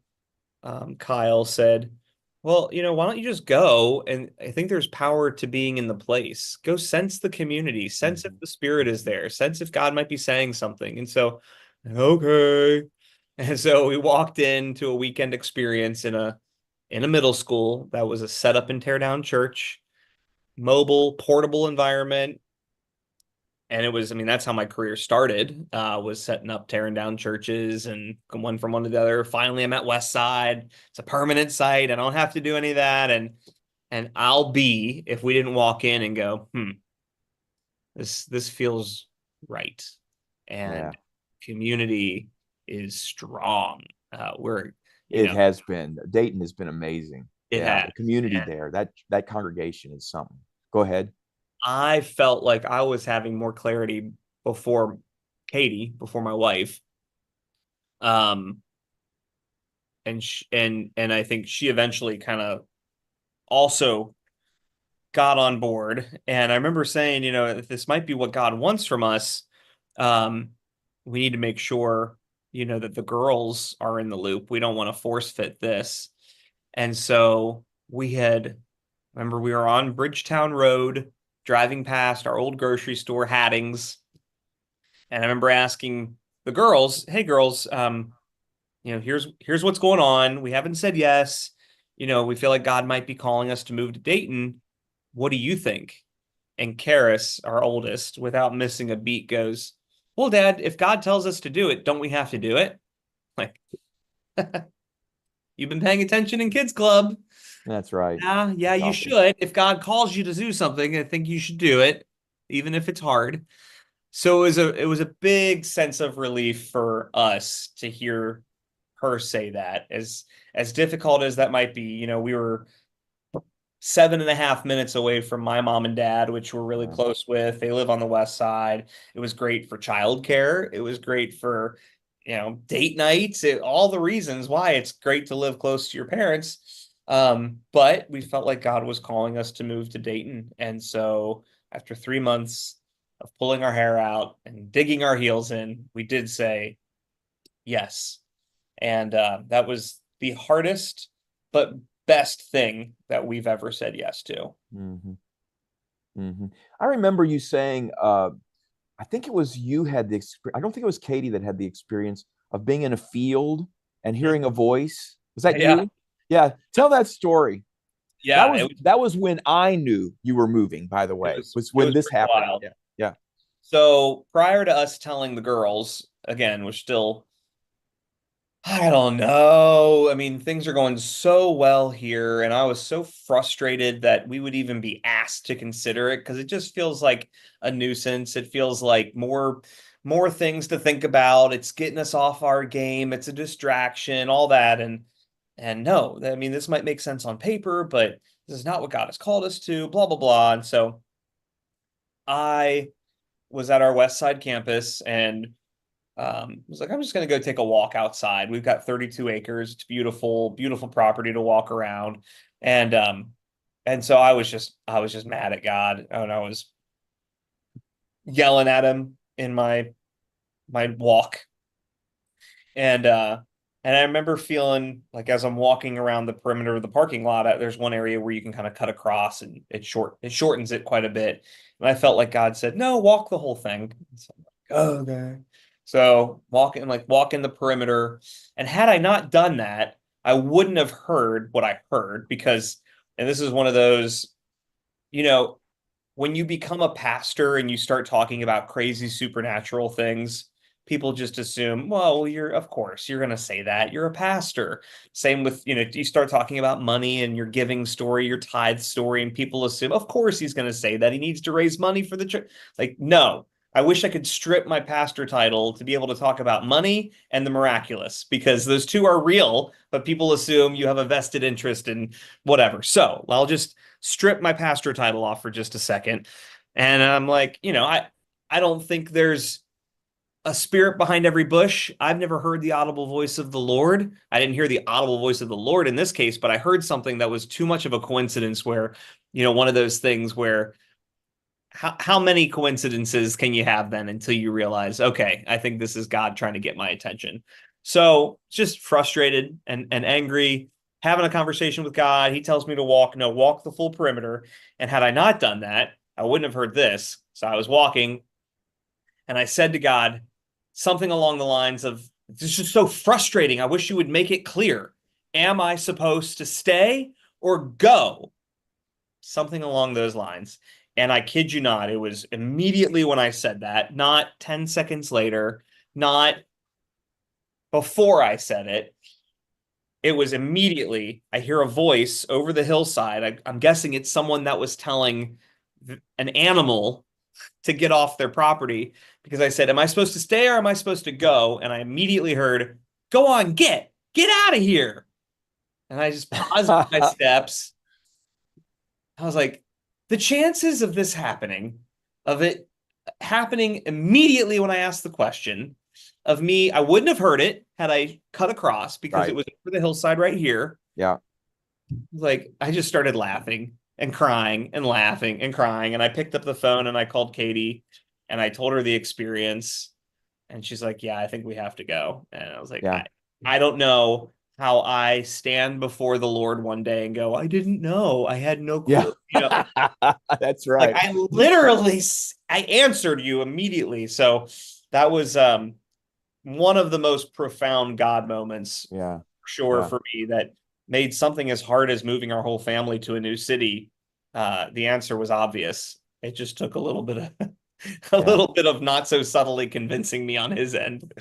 Kyle said, well, why don't you just go? And I think there's power to being in the place. Go sense the community, sense if Mhm. the spirit is there, sense if God might be saying something. And so, okay. And so we walked into a weekend experience in a middle school that was a set up and tear down church, mobile, portable environment. And it was, I mean, that's how my career started, was setting up, tearing down churches and one from one to the other. Finally, I'm at West Side. It's a permanent site. I don't have to do any of that. And I'll be, if we didn't walk in and go, this feels right. Yeah, And community is strong. We're, you it know, has been. Dayton has been amazing. it Yeah, has. the community And there, that congregation is something. Go ahead. I felt like I was having more clarity before Katie, before my wife. Um, and I think she eventually kind of also got on board. And I remember saying, if this might be what God wants from us, um, we need to make sure, that the girls are in the loop. We don't want to force fit this. And so remember, we were on Bridgetown Road, driving past our old grocery store, Haddings, and I remember asking the girls, "Hey, girls, here's what's going on. We haven't said yes. We feel like God might be calling us to move to Dayton. What do you think?" And Karis, our oldest, without missing a beat, goes, "Well, Dad, if God tells us to do it, don't we have to do it?" Like, you've been paying attention in kids club. That's right. Yeah, That's you awesome. should. If God calls you to do something, I think you should do it, even if it's hard. So it was a big sense of relief for us to hear her say that. As difficult as that might be, we were 7.5 minutes away from my mom and dad, which we're really Yeah. close with. They live on the west side. It was great for childcare. It was great for, date nights, all the reasons why it's great to live close to your parents. But we felt like God was calling us to move to Dayton. And so after 3 months of pulling our hair out and digging our heels in, we did say yes. And that was the hardest but best thing that we've ever said yes to. Hmm. Hmm. I remember you saying, I think it was you had the experience. I don't think it was Katie that had the experience of being in a field and hearing a voice. Was that Yeah. you? Yeah. Tell that story. That Yeah, was that was when I knew you were moving, by the way. Was it when was this pretty happened. wild. Yeah. Yeah. So prior to us telling the girls, again, we're still, I don't know. I mean, things are going so well here, and I was so frustrated that we would even be asked to consider it because it just feels like a nuisance. It feels like more things to think about. It's getting us off our game. It's a distraction, all that. And no, I mean, this might make sense on paper, but this is not what God has called us to, blah, blah, blah. And so I was at our West Side campus and was like, I'm just gonna go take a walk outside. We've got 32 acres. It's beautiful, beautiful property to walk around. And so I was just mad at God, and I was yelling at him in my walk. And I remember feeling like as I'm walking around the perimeter of the parking lot, there's one area where you can kind of cut across and it shortens it quite a bit. And I felt like God said, no, walk the whole thing. So I'm like, okay. So walking the perimeter. And had I not done that, I wouldn't have heard what I heard because, and this is one of those, you know, when you become a pastor and you start talking about crazy supernatural things, people just assume, well, of course, you're going to say that. You're a pastor. Same with, you start talking about money and your giving story, your tithe story, and people assume, of course, he's going to say that. He needs to raise money for the church. Like, no, I wish I could strip my pastor title to be able to talk about money and the miraculous because those two are real, but people assume you have a vested interest in whatever. So I'll just strip my pastor title off for just a second. And I'm like, I don't think there's a spirit behind every bush. I've never heard the audible voice of the Lord. I didn't hear the audible voice of the Lord in this case, but I heard something that was too much of a coincidence where, one of those things where how many coincidences can you have then until you realize, okay, I think this is God trying to get my attention. So just frustrated and angry, having a conversation with God. He tells me to walk the full perimeter. And had I not done that, I wouldn't have heard this. So I was walking and I said to God something along the lines of, this is so frustrating. I wish you would make it clear. Am I supposed to stay or go? Something along those lines. And I kid you not, it was immediately when I said that, not 10 seconds later, not before I said it. It was immediately, I hear a voice over the hillside. I'm guessing it's someone that was telling an animal to get off their property because I said, am I supposed to stay or am I supposed to go? And I immediately heard, go on, get out of here. And I just paused my steps. I was like, the chances of this happening, of it happening immediately when I asked the question, of me, I wouldn't have heard it had I cut across because it was over the hillside right here. Yeah. Like, I just started laughing and crying and laughing and crying. And I picked up the phone and I called Katie and I told her the experience. And she's like, yeah, I think we have to go. And I was like, Yeah. I don't know how I stand before the Lord one day and go, I didn't know. I had no clue. Yeah. That's right. Like I answered you immediately. So that was one of the most profound God moments, Yeah. for sure, Yeah. for me, that made something as hard as moving our whole family to a new city. The answer was obvious. It just took a little bit of little bit of not so subtly convincing me on his end.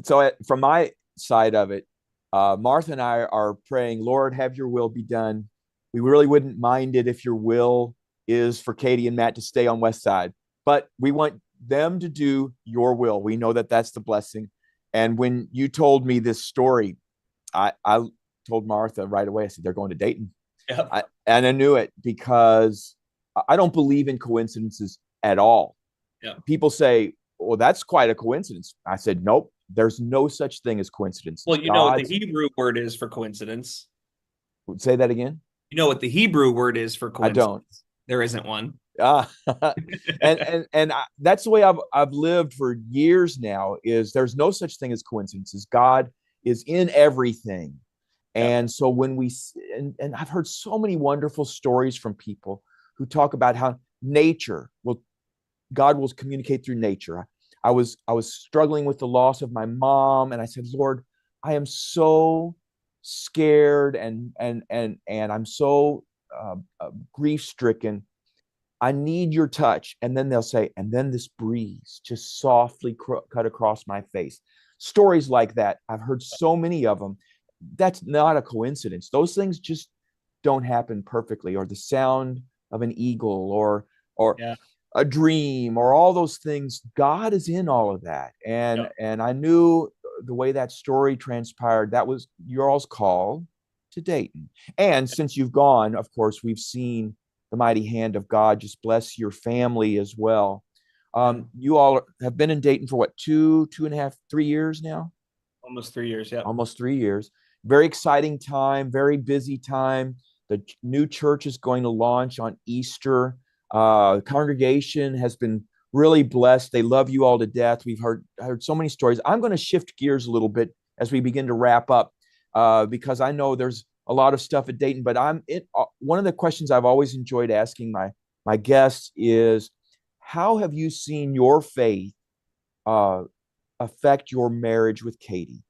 So from my side of it, Martha and I are praying, Lord, have your will be done. We really wouldn't mind it if your will is for Katie and Matt to stay on West Side, but we want them to do your will. We know that that's the blessing. And when you told me this story, I told Martha right away, I said, they're going to Dayton. Yep. And I knew it because I don't believe in coincidences at all. Yep. People say, well, that's quite a coincidence. I said, nope, there's no such thing as coincidence. Well, you know what the Hebrew word is for coincidence? Say that again. You know what the Hebrew word is for coincidence? I don't. There isn't one. And that's the way I've lived for years now. Is there's no such thing as coincidences. God is in everything, and so when we and I've heard so many wonderful stories from people who talk about how God will communicate through nature. I was struggling with the loss of my mom, and I said, Lord, I am so scared and I'm so grief stricken. I need your touch. And then they'll say, and then this breeze just softly cut across my face. Stories like that. I've heard so many of them. That's not a coincidence. Those things just don't happen perfectly, or the sound of an eagle or a dream or all those things. God is in all of that. And I knew the way that story transpired, that was your all's call to Dayton. And since you've gone, of course, we've seen the mighty hand of God just bless your family as well. You all have been in Dayton for what, two and a half, 3 years now? Almost 3 years. Yep. Almost 3 years. Very exciting time, very busy time. The new church is going to launch on Easter. The congregation has been really blessed. They love you all to death. We've heard so many stories. I'm going to shift gears a little bit as we begin to wrap up, because I know there's a lot of stuff at Dayton. But one of the questions I've always enjoyed asking my guests is, how have you seen your faith uh, affect your marriage with Katie?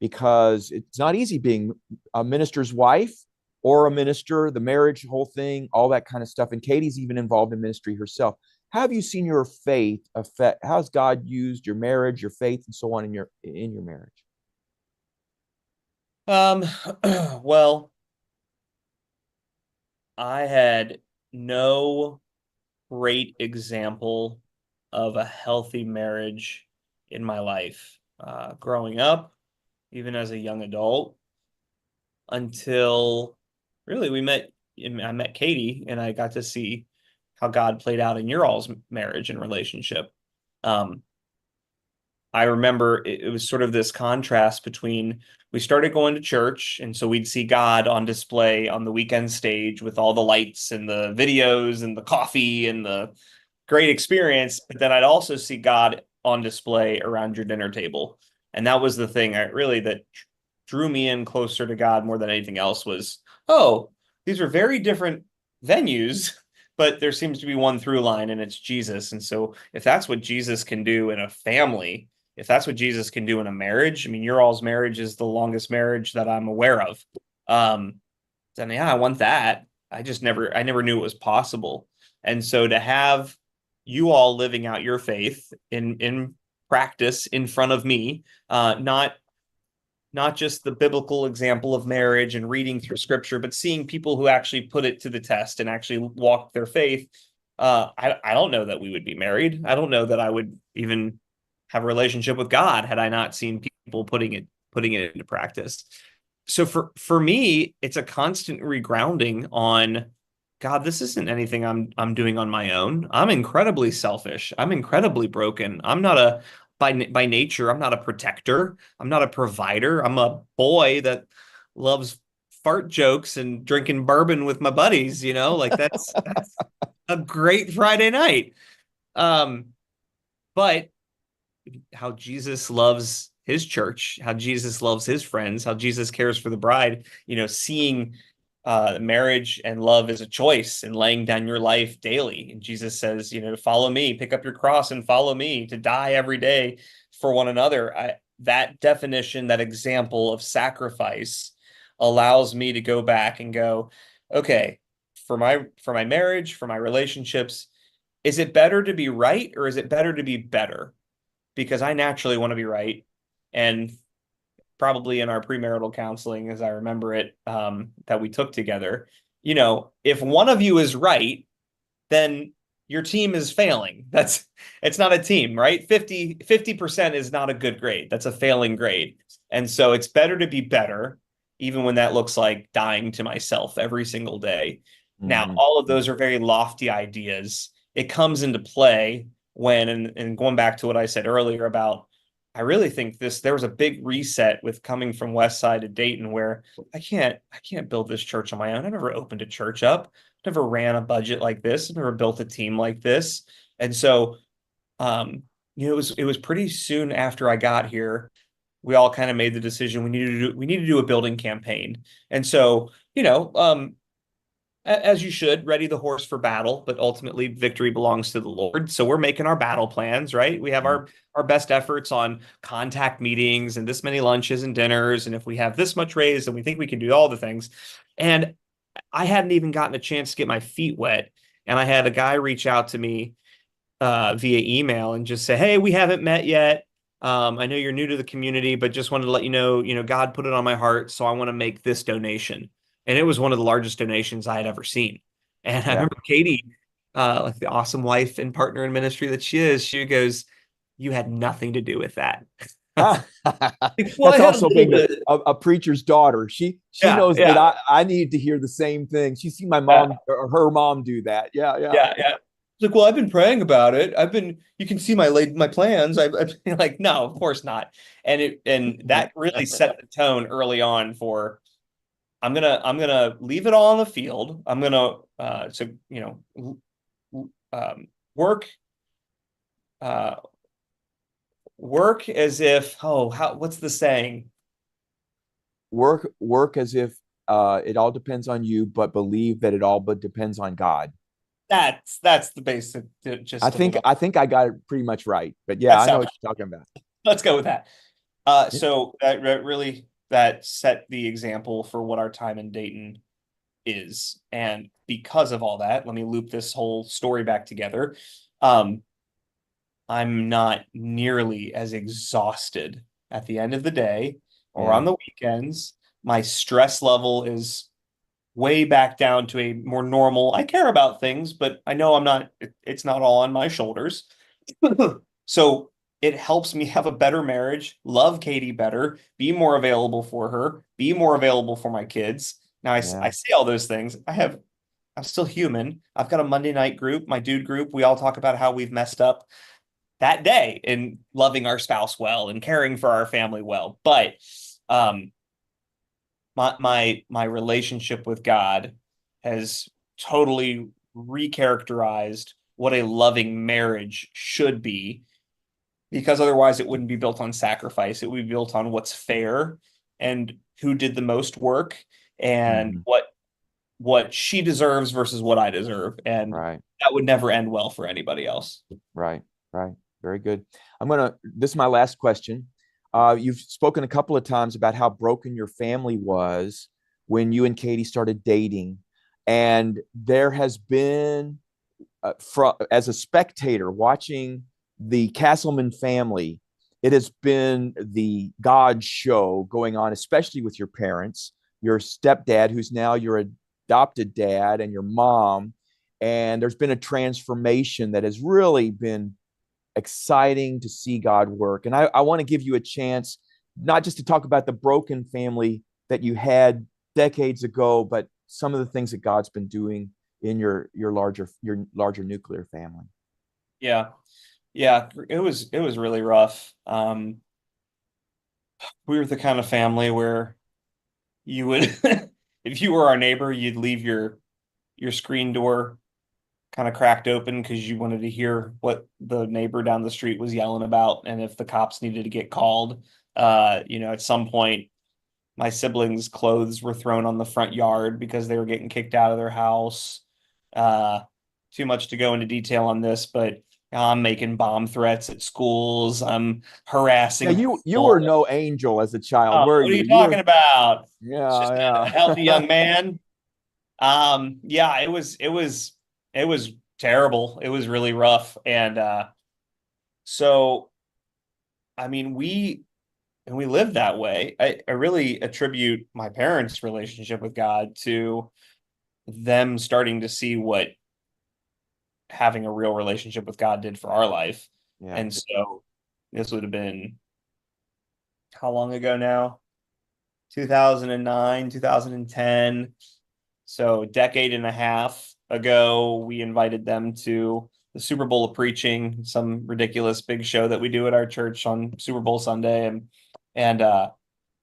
Because it's not easy being a minister's wife or a minister, the marriage, whole thing, all that kind of stuff. And Katie's even involved in ministry herself. How have you seen your faith affect? How's God used your marriage, your faith, and so on in your marriage? Um, well, I had no great example of a healthy marriage in my life, growing up, even as a young adult, until really I met Katie, and I got to see how God played out in your all's marriage and relationship. Um, I remember it was sort of this contrast between, we started going to church, and so we'd see God on display on the weekend stage with all the lights and the videos and the coffee and the great experience. But then I'd also see God on display around your dinner table. And that was the thing that drew me in closer to God more than anything else was, oh, these are very different venues, but there seems to be one through line, and it's Jesus. And so if that's what Jesus can do in a family, if that's what Jesus can do in a marriage, I mean, your all's marriage is the longest marriage that I'm aware of. Then yeah, I want that. I never knew it was possible. And so to have you all living out your faith in practice in front of me, not just the biblical example of marriage and reading through scripture, but seeing people who actually put it to the test and actually walk their faith. I don't know that we would be married. I don't know that I would even have a relationship with God had I not seen people putting it into practice. So for me, it's a constant regrounding on, God, this isn't anything I'm doing on my own. I'm incredibly selfish. I'm incredibly broken. I'm not by nature, I'm not a protector. I'm not a provider. I'm a boy that loves fart jokes and drinking bourbon with my buddies, like that's a great Friday night. But how Jesus loves his church, how Jesus loves his friends, how Jesus cares for the bride, seeing marriage and love is a choice, and laying down your life daily. And Jesus says, to follow me, pick up your cross and follow me, to die every day for one another. That definition, that example of sacrifice allows me to go back and go, okay, for my marriage, for my relationships, is it better to be right, or is it better to be better? Because I naturally want to be right. And probably in our premarital counseling, as I remember it, that we took together, if one of you is right, then your team is failing. It's not a team, right? 50% is not a good grade. That's a failing grade. And so it's better to be better, even when that looks like dying to myself every single day. Now, all of those are very lofty ideas. It comes into play when, and going back to what I said earlier about, I really think there was a big reset with coming from West Side to Dayton, where I can't build this church on my own. I never opened a church up, never ran a budget like this, never built a team like this. And so, it was pretty soon after I got here, we all kind of made the decision we need to do a building campaign. And so, as you should, ready the horse for battle, but ultimately victory belongs to the Lord. So we're making our battle plans, right? We have our best efforts on contact meetings and this many lunches and dinners. And if we have this much raised, and we think we can do all the things. And I hadn't even gotten a chance to get my feet wet. And I had a guy reach out to me via email and just say, hey, we haven't met yet. I know you're new to the community, but just wanted to let you know, God put it on my heart. So I want to make this donation. And it was one of the largest donations I had ever seen. And I remember Katie, like the awesome wife and partner in ministry that she is, she goes, you had nothing to do with that. Well, that's also being a preacher's daughter. She knows that I need to hear the same thing. She's seen my mom or her mom do that. Yeah. like, well, I've been praying about it. You can see my plans. I've been like, no, of course not. And that really set the tone early on for, I'm gonna leave it all on the field. I'm gonna, so, work, uh, work as if, what's the saying? Work as if it all depends on you, but believe that it all but depends on God. That's the basic I gist of it think all. I think I got it pretty much right. But yeah, That I know sounds, what you're talking about. let's go with that. So that really, that set the example for what our time in Dayton is. And because of all that, let me loop this whole story back together. Um, I'm not nearly as exhausted at the end of the day or Yeah, on the weekends. My stress level is way back down to a more normal. I care about things, but I know it's not all on my shoulders. So it helps me have a better marriage, love Katie better, be more available for her, be more available for my kids. Now I yeah, say all those things. I'm still human. I've got a Monday night group, my dude group. We all talk about how we've messed up that day in loving our spouse well and caring for our family well. But um my relationship with God has totally recharacterized what a loving marriage should be, because otherwise it wouldn't be built on sacrifice. It would be built on what's fair and who did the most work and mhm, what she deserves versus what I deserve. And right, that would never end well for anybody else. right, right. Very good. This is my last question. You've spoken a couple of times about how broken your family was when you and Katie started dating. And there has been, as a spectator watching the Castleman family, it has been the God show going on, especially with your parents, your stepdad, who's now your adopted dad, and your mom. And there's been a transformation that has really been exciting to see God work. And I want to give you a chance, not just to talk about the broken family that you had decades ago, but some of the things that God's been doing in your larger nuclear family. Yeah. Yeah, it was really rough. We were the kind of family where you would if you were our neighbor, you'd leave your screen door kind of cracked open because you wanted to hear what the neighbor down the street was yelling about, and if the cops needed to get called. At some point my siblings' clothes were thrown on the front yard because they were getting kicked out of their house. Uh, Too much to go into detail on this, but I'm making bomb threats at schools. I'm Yeah, harassing you were people. no angel as a child, Oh, were what are you? you You talking were, about? It's just a healthy yeah, young man. Yeah, it was terrible. It was really rough. And so I mean, we lived that way. I really attribute my parents' relationship with God to them starting to see what having a real relationship with God did for our life. yeah, And so this would have been how long ago now? 2009, 2010. So a decade and a half ago, we invited them to the Super Bowl of preaching, some ridiculous big show that we do at our church on Super Bowl Sunday. And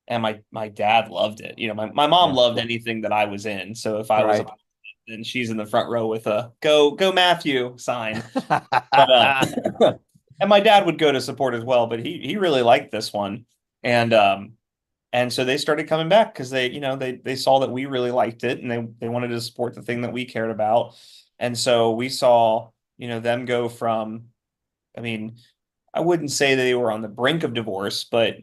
and my dad loved it. My mom yeah, loved anything that I was in. So if I was right. a, then she's in the front row with a go Matthew sign. But and my dad would go to support as well, but he really liked this one. And and so they started coming back because they saw that we really liked it, and they wanted to support the thing that we cared about. And so we saw, them go from, I mean, I wouldn't say they were on the brink of divorce, but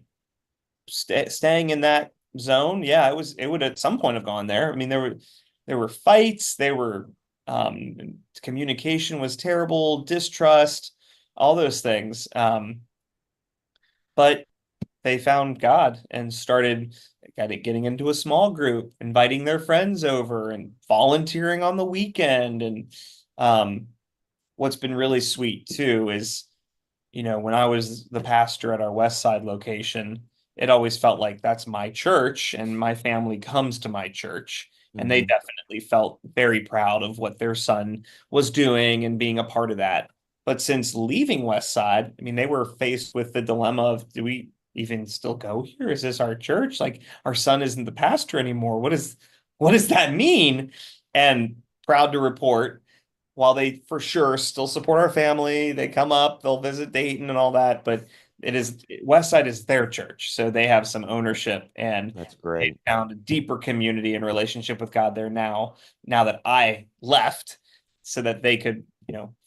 staying in that zone, yeah, it would at some point have gone there. I mean, there were fights, communication was terrible, distrust, all those things. But they found God and started getting into a small group, inviting their friends over and volunteering on the weekend. And um, what's been really sweet too is, when I was the pastor at our West Side location, it always felt like that's my church and my family comes to my church. And they Mhm. definitely felt very proud of what their son was doing and being a part of that. But since leaving West Side, I mean, they were faced with the dilemma of, do we even still go here? Is this our church? Like, our son isn't the pastor anymore. What does that mean? And proud to report, while they for sure still support our family, they come up, they'll visit Dayton and all that, but it is West Side is their church, so they have some ownership and That's they great. found a deeper community and relationship with God there now. Now that I left, so that they could,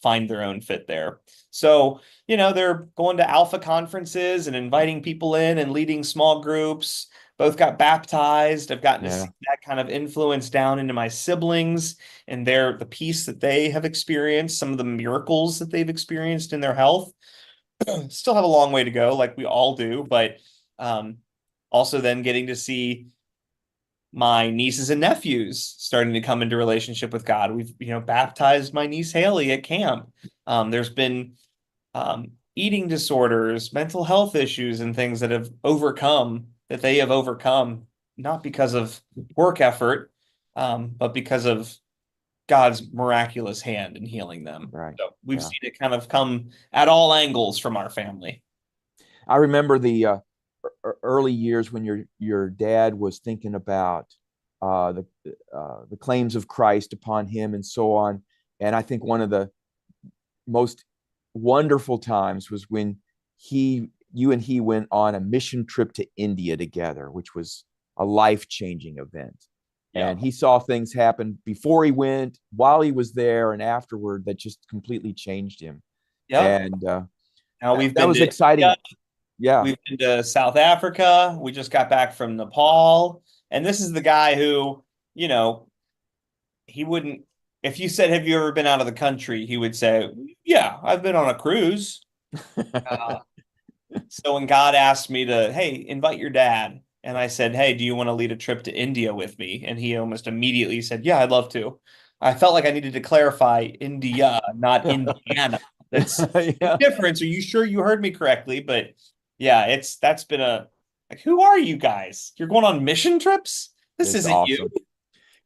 find their own fit there. So, they're going to Alpha conferences and inviting people in and leading small groups. Both got baptized. I've gotten to see Yeah. that kind of influence down into my siblings and the peace that they have experienced, some of the miracles that they've experienced in their health. Still have a long way to go, like we all do, but um, also then getting to see my nieces and nephews starting to come into relationship with God. We've, baptized my niece Haley at camp. There's been eating disorders, mental health issues, and things that they have overcome, not because of work effort, but because of God's miraculous hand in healing them. Right. So we've Yeah. seen it kind of come at all angles from our family. I remember the early years when your dad was thinking about the claims of Christ upon him and so on. And I think one of the most wonderful times was when you and he went on a mission trip to India together, which was a life-changing event. Yeah. And he saw things happen before he went, while he was there, and afterward that just completely changed him. Yeah. And Now we've that been was to India, exciting. Yeah. we've been to South Africa. We just got back from Nepal. And this is the guy who, you know, he wouldn't, if you said, have you ever been out of the country? He would say, yeah, I've been on a cruise. Uh, so when God asked me to, hey, invite your dad, and I said, hey, do you want to lead a trip to India with me? And he almost immediately said, yeah, I'd love to. I felt like I needed to clarify India, not Indiana. That's the Yeah, difference. Are you sure you heard me correctly? But yeah, that's been like, who are you guys? You're going on mission trips? This it's isn't you.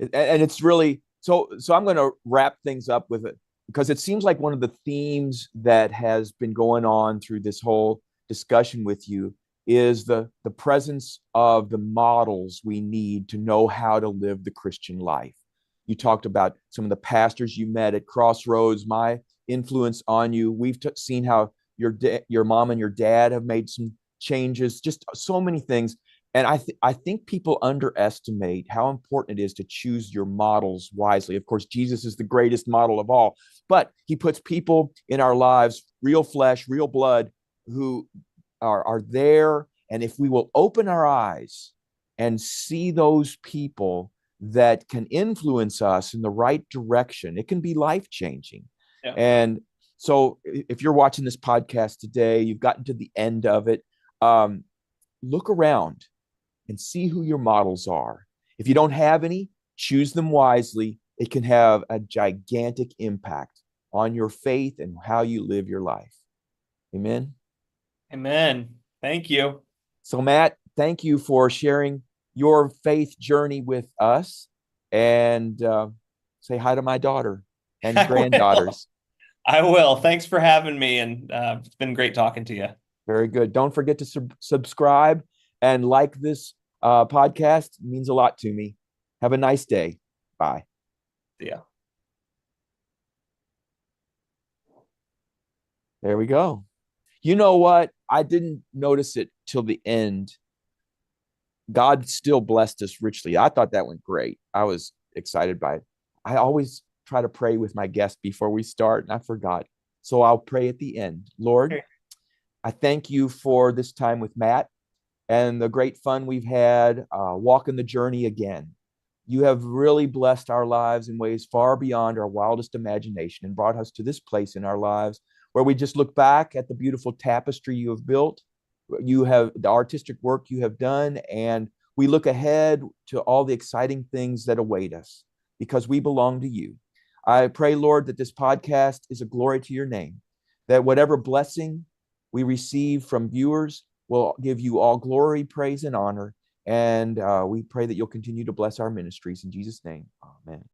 awesome. And it's really so I'm going to wrap things up with it because it seems like one of the themes that has been going on through this whole discussion with you is the presence of the models we need to know how to live the Christian life. You talked about some of the pastors you met at Crossroads, my influence on you. We've seen how your mom and your dad have made some changes, just so many things. And I think people underestimate how important it is to choose your models wisely. Of course, Jesus is the greatest model of all, but he puts people in our lives, real flesh, real blood, who are there. And if we will open our eyes and see those people that can influence us in the right direction, it can be life changing. Yeah. And so if you're watching this podcast today, you've gotten to the end of it, look around and see who your models are. If you don't have any, choose them wisely. It can have a gigantic impact on your faith and how you live your life. Amen. Amen. Thank you. So, Matt, thank you for sharing your faith journey with us. And say hi to my daughter and I will. granddaughters. I will. Thanks for having me. And it's been great talking to you. Very good. Don't forget to subscribe and like this podcast. It means a lot to me. Have a nice day. Bye. Yeah. There we go. You know what? I didn't notice it till the end. God still blessed us richly. I thought that went great. I was excited by it. I always try to pray with my guests before we start, and I forgot. So I'll pray at the end. Lord, I thank you for this time with Matt and the great fun we've had walking the journey again. You have really blessed our lives in ways far beyond our wildest imagination and brought us to this place in our lives where we just look back at the beautiful tapestry you have built, you have the artistic work you have done, and we look ahead to all the exciting things that await us because we belong to you. I pray, Lord, that this podcast is a glory to your name, that whatever blessing we receive from viewers will give you all glory, praise, and honor. And we pray that you'll continue to bless our ministries in Jesus' name. Amen.